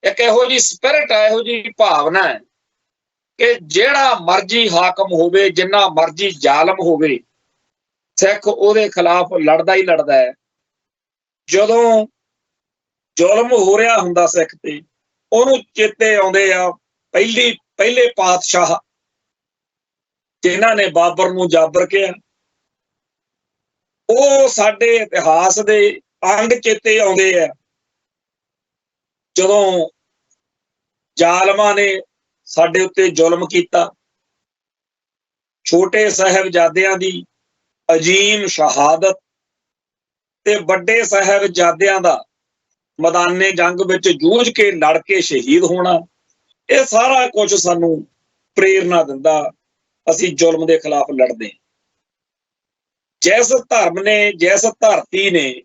ਇੱਕ ਇਹੋ ਜਿਹੀ ਸਪਿਰਿਟ ਹੈ, ਇਹੋ ਜਿਹੀ ਭਾਵਨਾ ਹੈ ਕਿ ਜਿਹੜਾ ਮਰਜ਼ੀ ਹਾਕਮ ਹੋਵੇ, ਜਿੰਨਾ ਮਰਜ਼ੀ ਜ਼ਾਲਮ ਹੋਵੇ, ਸਿੱਖ ਉਹਦੇ ਖਿਲਾਫ ਲੜਦਾ ਹੀ ਲੜਦਾ ਹੈ। ਜਦੋਂ ਜ਼ੁਲਮ ਹੋ ਰਿਹਾ ਹੁੰਦਾ ਸਿੱਖ ਤੇ, ਉਹਨੂੰ ਚੇਤੇ ਆਉਂਦੇ ਆ ਪਹਿਲੇ ਪਾਤਸ਼ਾਹ ਜਿਨ੍ਹਾਂ ਨੇ ਬਾਬਰ ਨੂੰ ਜਾਬਰ ਕਿਹਾ। ਉਹ ਸਾਡੇ ਇਤਿਹਾਸ ਦੇ ਅੰਗ ਚੇਤੇ ਆਉਂਦੇ ਆ, ਜਦੋਂ ਜ਼ਾਲਮਾਂ ਨੇ ਸਾਡੇ ਉੱਤੇ ਜ਼ੁਲਮ ਕੀਤਾ। ਛੋਟੇ ਸਾਹਿਬਜ਼ਾਦਿਆਂ ਦੀ ਅਜੀਮ ਸ਼ਹਾਦਤ ਤੇ ਵੱਡੇ ਸਾਹਿਬਜ਼ਾਦਿਆਂ ਦਾ ਮੈਦਾਨੇ ਜੰਗ ਵਿੱਚ ਜੂਝ ਕੇ ਲੜ ਕੇ ਸ਼ਹੀਦ ਹੋਣਾ, ਇਹ ਸਾਰਾ ਕੁਝ ਸਾਨੂੰ ਪ੍ਰੇਰਨਾ ਦਿੰਦਾ, ਅਸੀਂ ਜ਼ੁਲਮ ਦੇ ਖਿਲਾਫ ਲੜਦੇ ਹਾਂ। ਜਿਸ ਧਰਮ ਨੇ, ਜਿਸ ਧਰਤੀ ਨੇ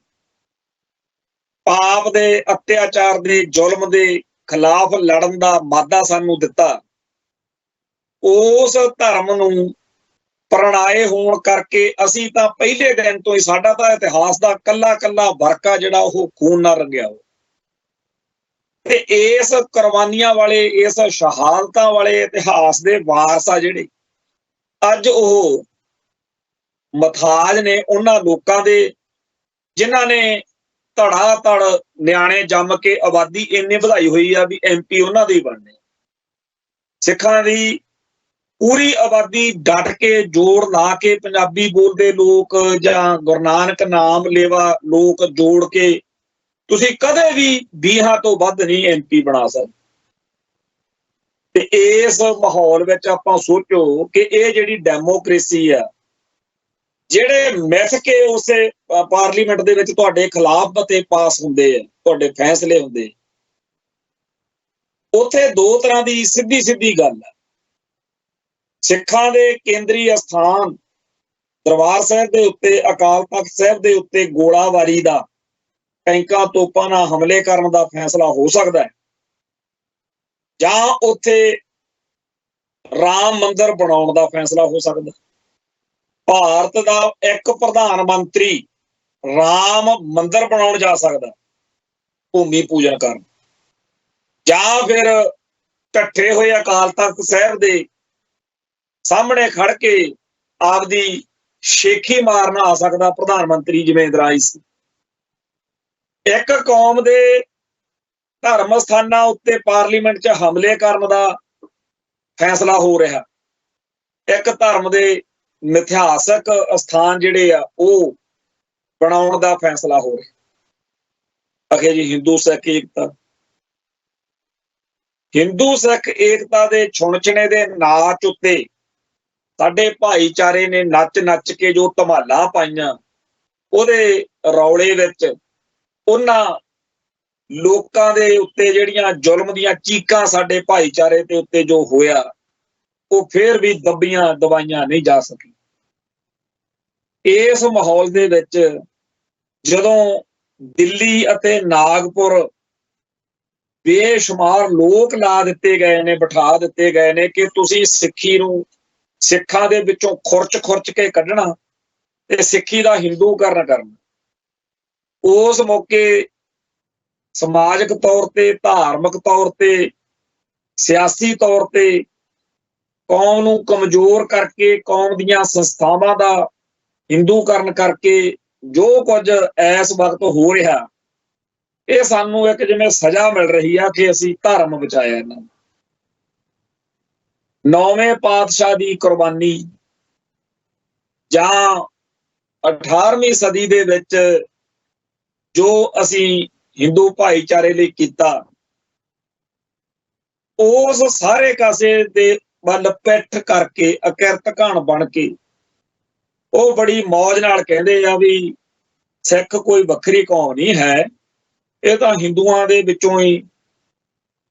ਪਾਪ ਦੇ, ਅਤਿਆਚਾਰ ਦੇ, ਜ਼ੁਲਮ ਦੇ ਖਿਲਾਫ ਲੜਨ ਦਾ ਮਾਦਾ ਸਾਨੂੰ ਦਿੱਤਾ, ਉਸ ਧਰਮ ਨੂੰ ਪ੍ਰਣਾਏ ਹੋਣ ਕਰਕੇ ਅਸੀਂ ਤਾਂ ਪਹਿਲੇ ਦਿਨ ਤੋਂ ਹੀ, ਸਾਡਾ ਤਾਂ ਇਤਿਹਾਸ ਦਾ ਕੱਲਾ ਵਰਕਾ ਜਿਹੜਾ ਉਹ ਖੂਨ ਨਾਲ ਰੰਗਿਆ ਹੋ, ਤੇ ਇਸ ਕੁਰਬਾਨੀਆਂ ਵਾਲੇ, ਇਸ ਸ਼ਹਾਦਤਾਂ ਵਾਲੇ ਇਤਿਹਾਸ ਦੇ ਵਾਰਸ ਆ ਜਿਹੜੇ, ਅੱਜ ਉਹ ਮਥਾਜ ਨੇ ਉਹਨਾਂ ਲੋਕਾਂ ਦੇ ਜਿਨ੍ਹਾਂ ਨੇ ਧੜਾ ਧੜ ਨਿਆਣੇ ਜੰਮ ਕੇ ਆਬਾਦੀ ਇੰਨੀ ਵਧਾਈ ਹੋਈ ਆ ਵੀ MP ਉਹਨਾਂ ਦੇ ਹੀ ਬਣਨੇ। ਸਿੱਖਾਂ ਦੀ ਪੂਰੀ ਆਬਾਦੀ ਡਟ ਕੇ, ਜੋੜ ਲਾ ਕੇ, ਪੰਜਾਬੀ ਬੋਲਦੇ ਲੋਕ ਜਾਂ ਗੁਰੂ ਨਾਨਕ ਨਾਮ ਲੇਵਾ ਲੋਕ ਜੋੜ ਕੇ ਤੁਸੀਂ ਕਦੇ ਵੀ 20 ਤੋਂ ਵੱਧ ਨਹੀਂ MP ਬਣਾ ਸਕਦੇ। ਤੇ ਇਸ ਮਾਹੌਲ ਵਿੱਚ ਆਪਾਂ ਸੋਚੋ ਕਿ ਇਹ ਜਿਹੜੀ ਡੈਮੋਕ੍ਰੇਸੀ ਆ, ਜਿਹੜੇ ਮਿਥ ਕੇ ਉਸੇ ਪਾਰਲੀਮੈਂਟ ਦੇ ਵਿੱਚ ਤੁਹਾਡੇ ਖਿਲਾਫ ਅਤੇ ਪਾਸ ਹੁੰਦੇ ਆ, ਤੁਹਾਡੇ ਫੈਸਲੇ ਹੁੰਦੇ, ਉੱਥੇ ਦੋ ਤਰ੍ਹਾਂ ਦੀ ਸਿੱਧੀ ਗੱਲ ਹੈ। ਸਿੱਖਾਂ ਦੇ ਕੇਂਦਰੀ ਅਸਥਾਨ ਦਰਬਾਰ ਸਾਹਿਬ ਦੇ ਉੱਤੇ, ਅਕਾਲ ਤਖਤ ਸਾਹਿਬ ਦੇ ਉੱਤੇ ਗੋਲਾਬਾਰੀ ਦਾ, ਟੈਂਕਾਂ ਤੋਪਾਂ ਨਾਲ ਹਮਲੇ ਕਰਨ ਦਾ ਫੈਸਲਾ ਹੋ ਸਕਦਾ ਹੈ, ਜਾਂ ਉੱਥੇ ਰਾਮ ਮੰਦਿਰ ਬਣਾਉਣ ਦਾ ਫੈਸਲਾ ਹੋ ਸਕਦਾ। ਭਾਰਤ ਦਾ ਇੱਕ ਪ੍ਰਧਾਨ ਮੰਤਰੀ ਰਾਮ ਮੰਦਿਰ ਬਣਾਉਣ ਜਾ ਸਕਦਾ, ਭੂਮੀ ਪੂਜਨ ਕਰਨ, ਜਾਂ ਫਿਰ ਇਕੱਠੇ ਹੋਏ ਅਕਾਲ ਤਖਤ ਸਾਹਿਬ ਦੇ ਸਾਹਮਣੇ ਖੜ ਕੇ ਆਪਦੀ ਸ਼ੇਖੀ ਮਾਰਨ ਆ ਸਕਦਾ ਪ੍ਰਧਾਨ ਮੰਤਰੀ, ਜਿਵੇਂ ਇਜ਼ਰਾਈਲ ਸੀ। ਇੱਕ ਕੌਮ ਦੇ ਧਰਮ ਸਥਾਨਾਂ ਉੱਤੇ ਪਾਰਲੀਮੈਂਟ 'ਚ ਹਮਲੇ ਕਰਨ ਦਾ ਫੈਸਲਾ ਹੋ ਰਿਹਾ, ਇੱਕ ਧਰਮ ਦੇ ਮਿਥਿਹਾਸਕ ਅਸਥਾਨ ਜਿਹੜੇ ਆ ਉਹ ਬਣਾਉਣ ਦਾ ਫੈਸਲਾ ਹੋ ਰਿਹਾ। ਅਖੇ ਜੀ ਹਿੰਦੂ ਸਿੱਖ ਏਕਤਾ, ਹਿੰਦੂ ਸਿੱਖ ਏਕਤਾ ਦੇ ਛੁਣਛਣੇ ਦੇ ਨਾਚ ਉੱਤੇ ਸਾਡੇ ਭਾਈਚਾਰੇ ਨੇ ਨੱਚ ਕੇ ਜੋ ਧਮਾਲਾਂ ਪਾਈਆਂ, ਉਹਦੇ ਰੌਲੇ ਵਿੱਚ ਉਹਨਾਂ ਲੋਕਾਂ ਦੇ ਉੱਤੇ ਜਿਹੜੀਆਂ ਜ਼ੁਲਮ ਦੀਆਂ ਚੀਕਾਂ ਸਾਡੇ ਭਾਈਚਾਰੇ ਦੇ ਉੱਤੇ ਜੋ ਹੋਇਆ, ਉਹ ਫੇਰ ਵੀ ਦੱਬੀਆਂ ਦਵਾਈਆਂ ਨਹੀਂ ਜਾ ਸਕੀ। ਇਸ ਮਾਹੌਲ ਦੇ ਵਿੱਚ ਜਦੋਂ ਦਿੱਲੀ ਅਤੇ ਨਾਗਪੁਰ ਬੇਸ਼ੁਮਾਰ ਲੋਕ ਲਾ ਦਿੱਤੇ ਗਏ ਨੇ, ਬਿਠਾ ਦਿੱਤੇ ਗਏ ਨੇ ਕਿ ਤੁਸੀਂ ਸਿੱਖੀ ਨੂੰ ਸਿੱਖਾਂ ਦੇ ਵਿੱਚੋਂ ਖੁਰਚ ਕੇ ਕੱਢਣਾ ਤੇ ਸਿੱਖੀ ਦਾ ਹਿੰਦੂਕਰਨ ਕਰਨਾ, ਉਸ ਮੌਕੇ ਸਮਾਜਿਕ ਤੌਰ ਤੇ, ਧਾਰਮਿਕ ਤੌਰ ਤੇ, ਸਿਆਸੀ ਤੌਰ ਤੇ ਕੌਮ ਨੂੰ ਕਮਜ਼ੋਰ ਕਰਕੇ, ਕੌਮ ਦੀਆਂ ਸੰਸਥਾਵਾਂ ਦਾ ਹਿੰਦੂਕਰਨ ਕਰਕੇ ਜੋ ਕੁਝ ਇਸ ਵਕਤ ਹੋ ਰਿਹਾ, ਇਹ ਸਾਨੂੰ ਇੱਕ ਜਿਵੇਂ ਸਜ਼ਾ ਮਿਲ ਰਹੀ ਆ ਕਿ ਅਸੀਂ ਧਰਮ ਬਚਾਇਆ। ਇਹਨਾਂ ਨੂੰ 9ਵੇਂ ਪਾਤਸ਼ਾਹ ਦੀ ਕੁਰਬਾਨੀ ਜਾਂ 18ਵੀਂ ਸਦੀ ਦੇ ਵਿੱਚ ਜੋ ਅਸੀਂ ਹਿੰਦੂ ਭਾਈਚਾਰੇ ਲਈ ਕੀਤਾ, ਉਸ ਸਾਰੇ ਕਾਸੇ ਦੇ ਵੱਲ ਪਿੱਠ ਕਰਕੇ, ਅਕਿਰਤ ਘਣ ਬਣ ਕੇ ਉਹ ਬੜੀ ਮੌਜ ਨਾਲ ਕਹਿੰਦੇ ਆ ਵੀ ਸਿੱਖ ਕੋਈ ਵੱਖਰੀ ਕੌਮ ਨਹੀਂ ਹੈ, ਇਹ ਤਾਂ ਹਿੰਦੂਆਂ ਦੇ ਵਿੱਚੋਂ ਹੀ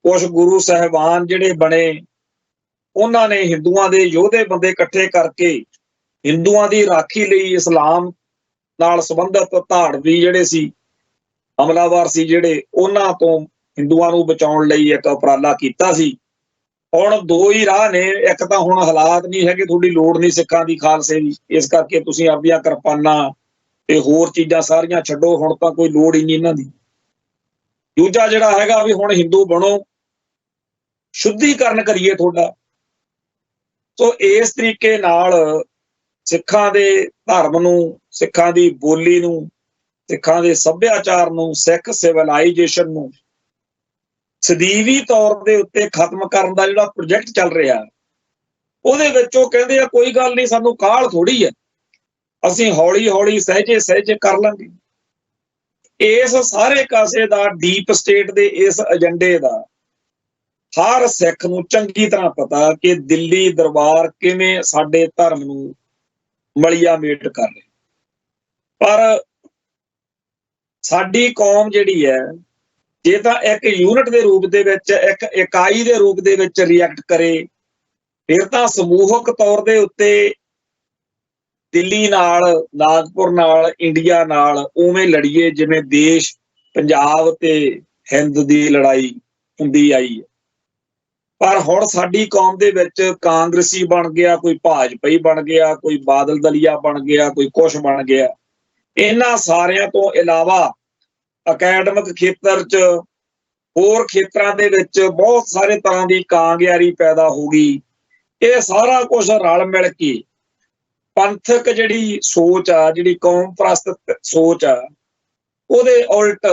ਕੁਛ ਗੁਰੂ ਸਾਹਿਬਾਨ ਜਿਹੜੇ ਬਣੇ, ਉਹਨਾਂ ਨੇ ਹਿੰਦੂਆਂ ਦੇ ਯੋਧੇ ਬੰਦੇ ਇਕੱਠੇ ਕਰਕੇ ਹਿੰਦੂਆਂ ਦੀ ਰਾਖੀ ਲਈ, ਇਸਲਾਮ ਨਾਲ ਸੰਬੰਧਿਤ ਧਾੜਵੀ ਜਿਹੜੇ ਸੀ, ਹਮਲਾਵਰ ਸੀ ਜਿਹੜੇ, ਉਹਨਾਂ ਤੋਂ ਹਿੰਦੂਆਂ ਨੂੰ ਬਚਾਉਣ ਲਈ ਇੱਕ ਉਪਰਾਲਾ ਕੀਤਾ ਸੀ। ਹੁਣ ਦੋ ਹੀ ਰਾਹ ਨੇ, ਇੱਕ ਤਾਂ ਹੁਣ ਹਾਲਾਤ ਨਹੀਂ ਹੈਗੇ, ਤੁਹਾਡੀ ਲੋੜ ਨਹੀਂ ਸਿੱਖਾਂ ਦੀ ਖਾਲਸੇ ਦੀ, ਇਸ ਕਰਕੇ ਤੁਸੀਂ ਆਪਦੀਆਂ ਕਿਰਪਾਨਾਂ ਤੇ ਹੋਰ ਚੀਜ਼ਾਂ ਸਾਰੀਆਂ ਛੱਡੋ, ਹੁਣ ਤਾਂ ਕੋਈ ਲੋੜ ਹੀ ਨਹੀਂ ਇਹਨਾਂ ਦੀ। ਦੂਜਾ ਜਿਹੜਾ ਹੈਗਾ ਵੀ ਹੁਣ ਹਿੰਦੂ ਬਣੋ, ਸ਼ੁੱਧੀਕਰਨ ਕਰੀਏ ਤੁਹਾਡਾ। ਸੋ ਇਸ ਤਰੀਕੇ ਨਾਲ ਸਿੱਖਾਂ ਦੇ ਧਰਮ ਨੂੰ, ਸਿੱਖਾਂ ਦੀ ਬੋਲੀ ਨੂੰ, ਸਿੱਖਾਂ ਦੇ ਸੱਭਿਆਚਾਰ ਨੂੰ, ਸਿੱਖ ਸਿਵਲਾਈਜੇਸ਼ਨ ਨੂੰ ਸਦੀਵੀ ਤੌਰ ਦੇ ਉੱਤੇ ਖਤਮ ਕਰਨ ਦਾ ਜਿਹੜਾ ਪ੍ਰੋਜੈਕਟ ਚੱਲ ਰਿਹਾ, ਉਹਦੇ ਵਿੱਚ ਉਹ ਕਹਿੰਦੇ ਆ ਕੋਈ ਗੱਲ ਨਹੀਂ, ਸਾਨੂੰ ਕਾਹਲ ਥੋੜੀ ਹੈ, ਅਸੀਂ ਹੌਲੀ ਹੌਲੀ ਸਹਿਜੇ ਸਹਿਜੇ ਕਰ ਲਾਂਗੇ। ਇਸ ਸਾਰੇ ਕਾਸੇ ਦਾ, ਡੀਪ ਸਟੇਟ ਦੇ ਇਸ ਏਜੰਡੇ ਦਾ ਹਰ ਸਿੱਖ ਨੂੰ ਚੰਗੀ ਤਰ੍ਹਾਂ ਪਤਾ ਕਿ ਦਿੱਲੀ ਦਰਬਾਰ ਕਿਵੇਂ ਸਾਡੇ ਧਰਮ ਨੂੰ ਮਲੀਆ ਮੇਟ ਕਰ ਰਿਹਾ। ਪਰ ਸਾਡੀ ਕੌਮ ਜਿਹੜੀ ਹੈ, ਜੇ ਤਾਂ ਇੱਕ ਯੂਨਿਟ ਦੇ ਰੂਪ ਦੇ ਵਿੱਚ, ਇੱਕ ਇਕਾਈ ਦੇ ਰੂਪ ਦੇ ਵਿੱਚ ਰਿਐਕਟ ਕਰੇ, ਫਿਰ ਤਾਂ ਸਮੂਹਕ ਤੌਰ ਦੇ ਉੱਤੇ ਦਿੱਲੀ ਨਾਲ, ਨਾਗਪੁਰ ਨਾਲ, ਇੰਡੀਆ ਨਾਲ ਉਵੇਂ ਲੜੀਏ ਜਿਵੇਂ ਦੇਸ਼ ਪੰਜਾਬ ਤੇ ਹਿੰਦ ਦੀ ਲੜਾਈ ਹੁੰਦੀ ਆਈ ਹੈ। ਪਰ ਹੁਣ ਸਾਡੀ ਕੌਮ ਦੇ ਵਿੱਚ ਕਾਂਗਰਸੀ ਬਣ ਗਿਆ, ਕੋਈ ਭਾਜਪਾਈ ਬਣ ਗਿਆ, ਕੋਈ ਬਾਦਲ ਦਲੀਆ ਬਣ ਗਿਆ, ਕੋਈ ਕੁਛ ਬਣ ਗਿਆ। ਇਹਨਾਂ ਸਾਰਿਆਂ ਤੋਂ ਇਲਾਵਾ ਅਕੈਡਮਿਕ ਖੇਤਰ 'ਚ, ਹੋਰ ਖੇਤਰਾਂ ਦੇ ਵਿੱਚ ਬਹੁਤ ਸਾਰੇ ਤਰ੍ਹਾਂ ਦੀ ਕਾਂਗਿਆਰੀ ਪੈਦਾ ਹੋ ਗਈ। ਇਹ ਸਾਰਾ ਕੁਝ ਰਲ ਮਿਲ ਕੇ ਪੰਥਕ ਜਿਹੜੀ ਸੋਚ ਆ, ਜਿਹੜੀ ਕੌਮ ਪ੍ਰਸਤ ਸੋਚ ਆ, ਉਹਦੇ ਉਲਟ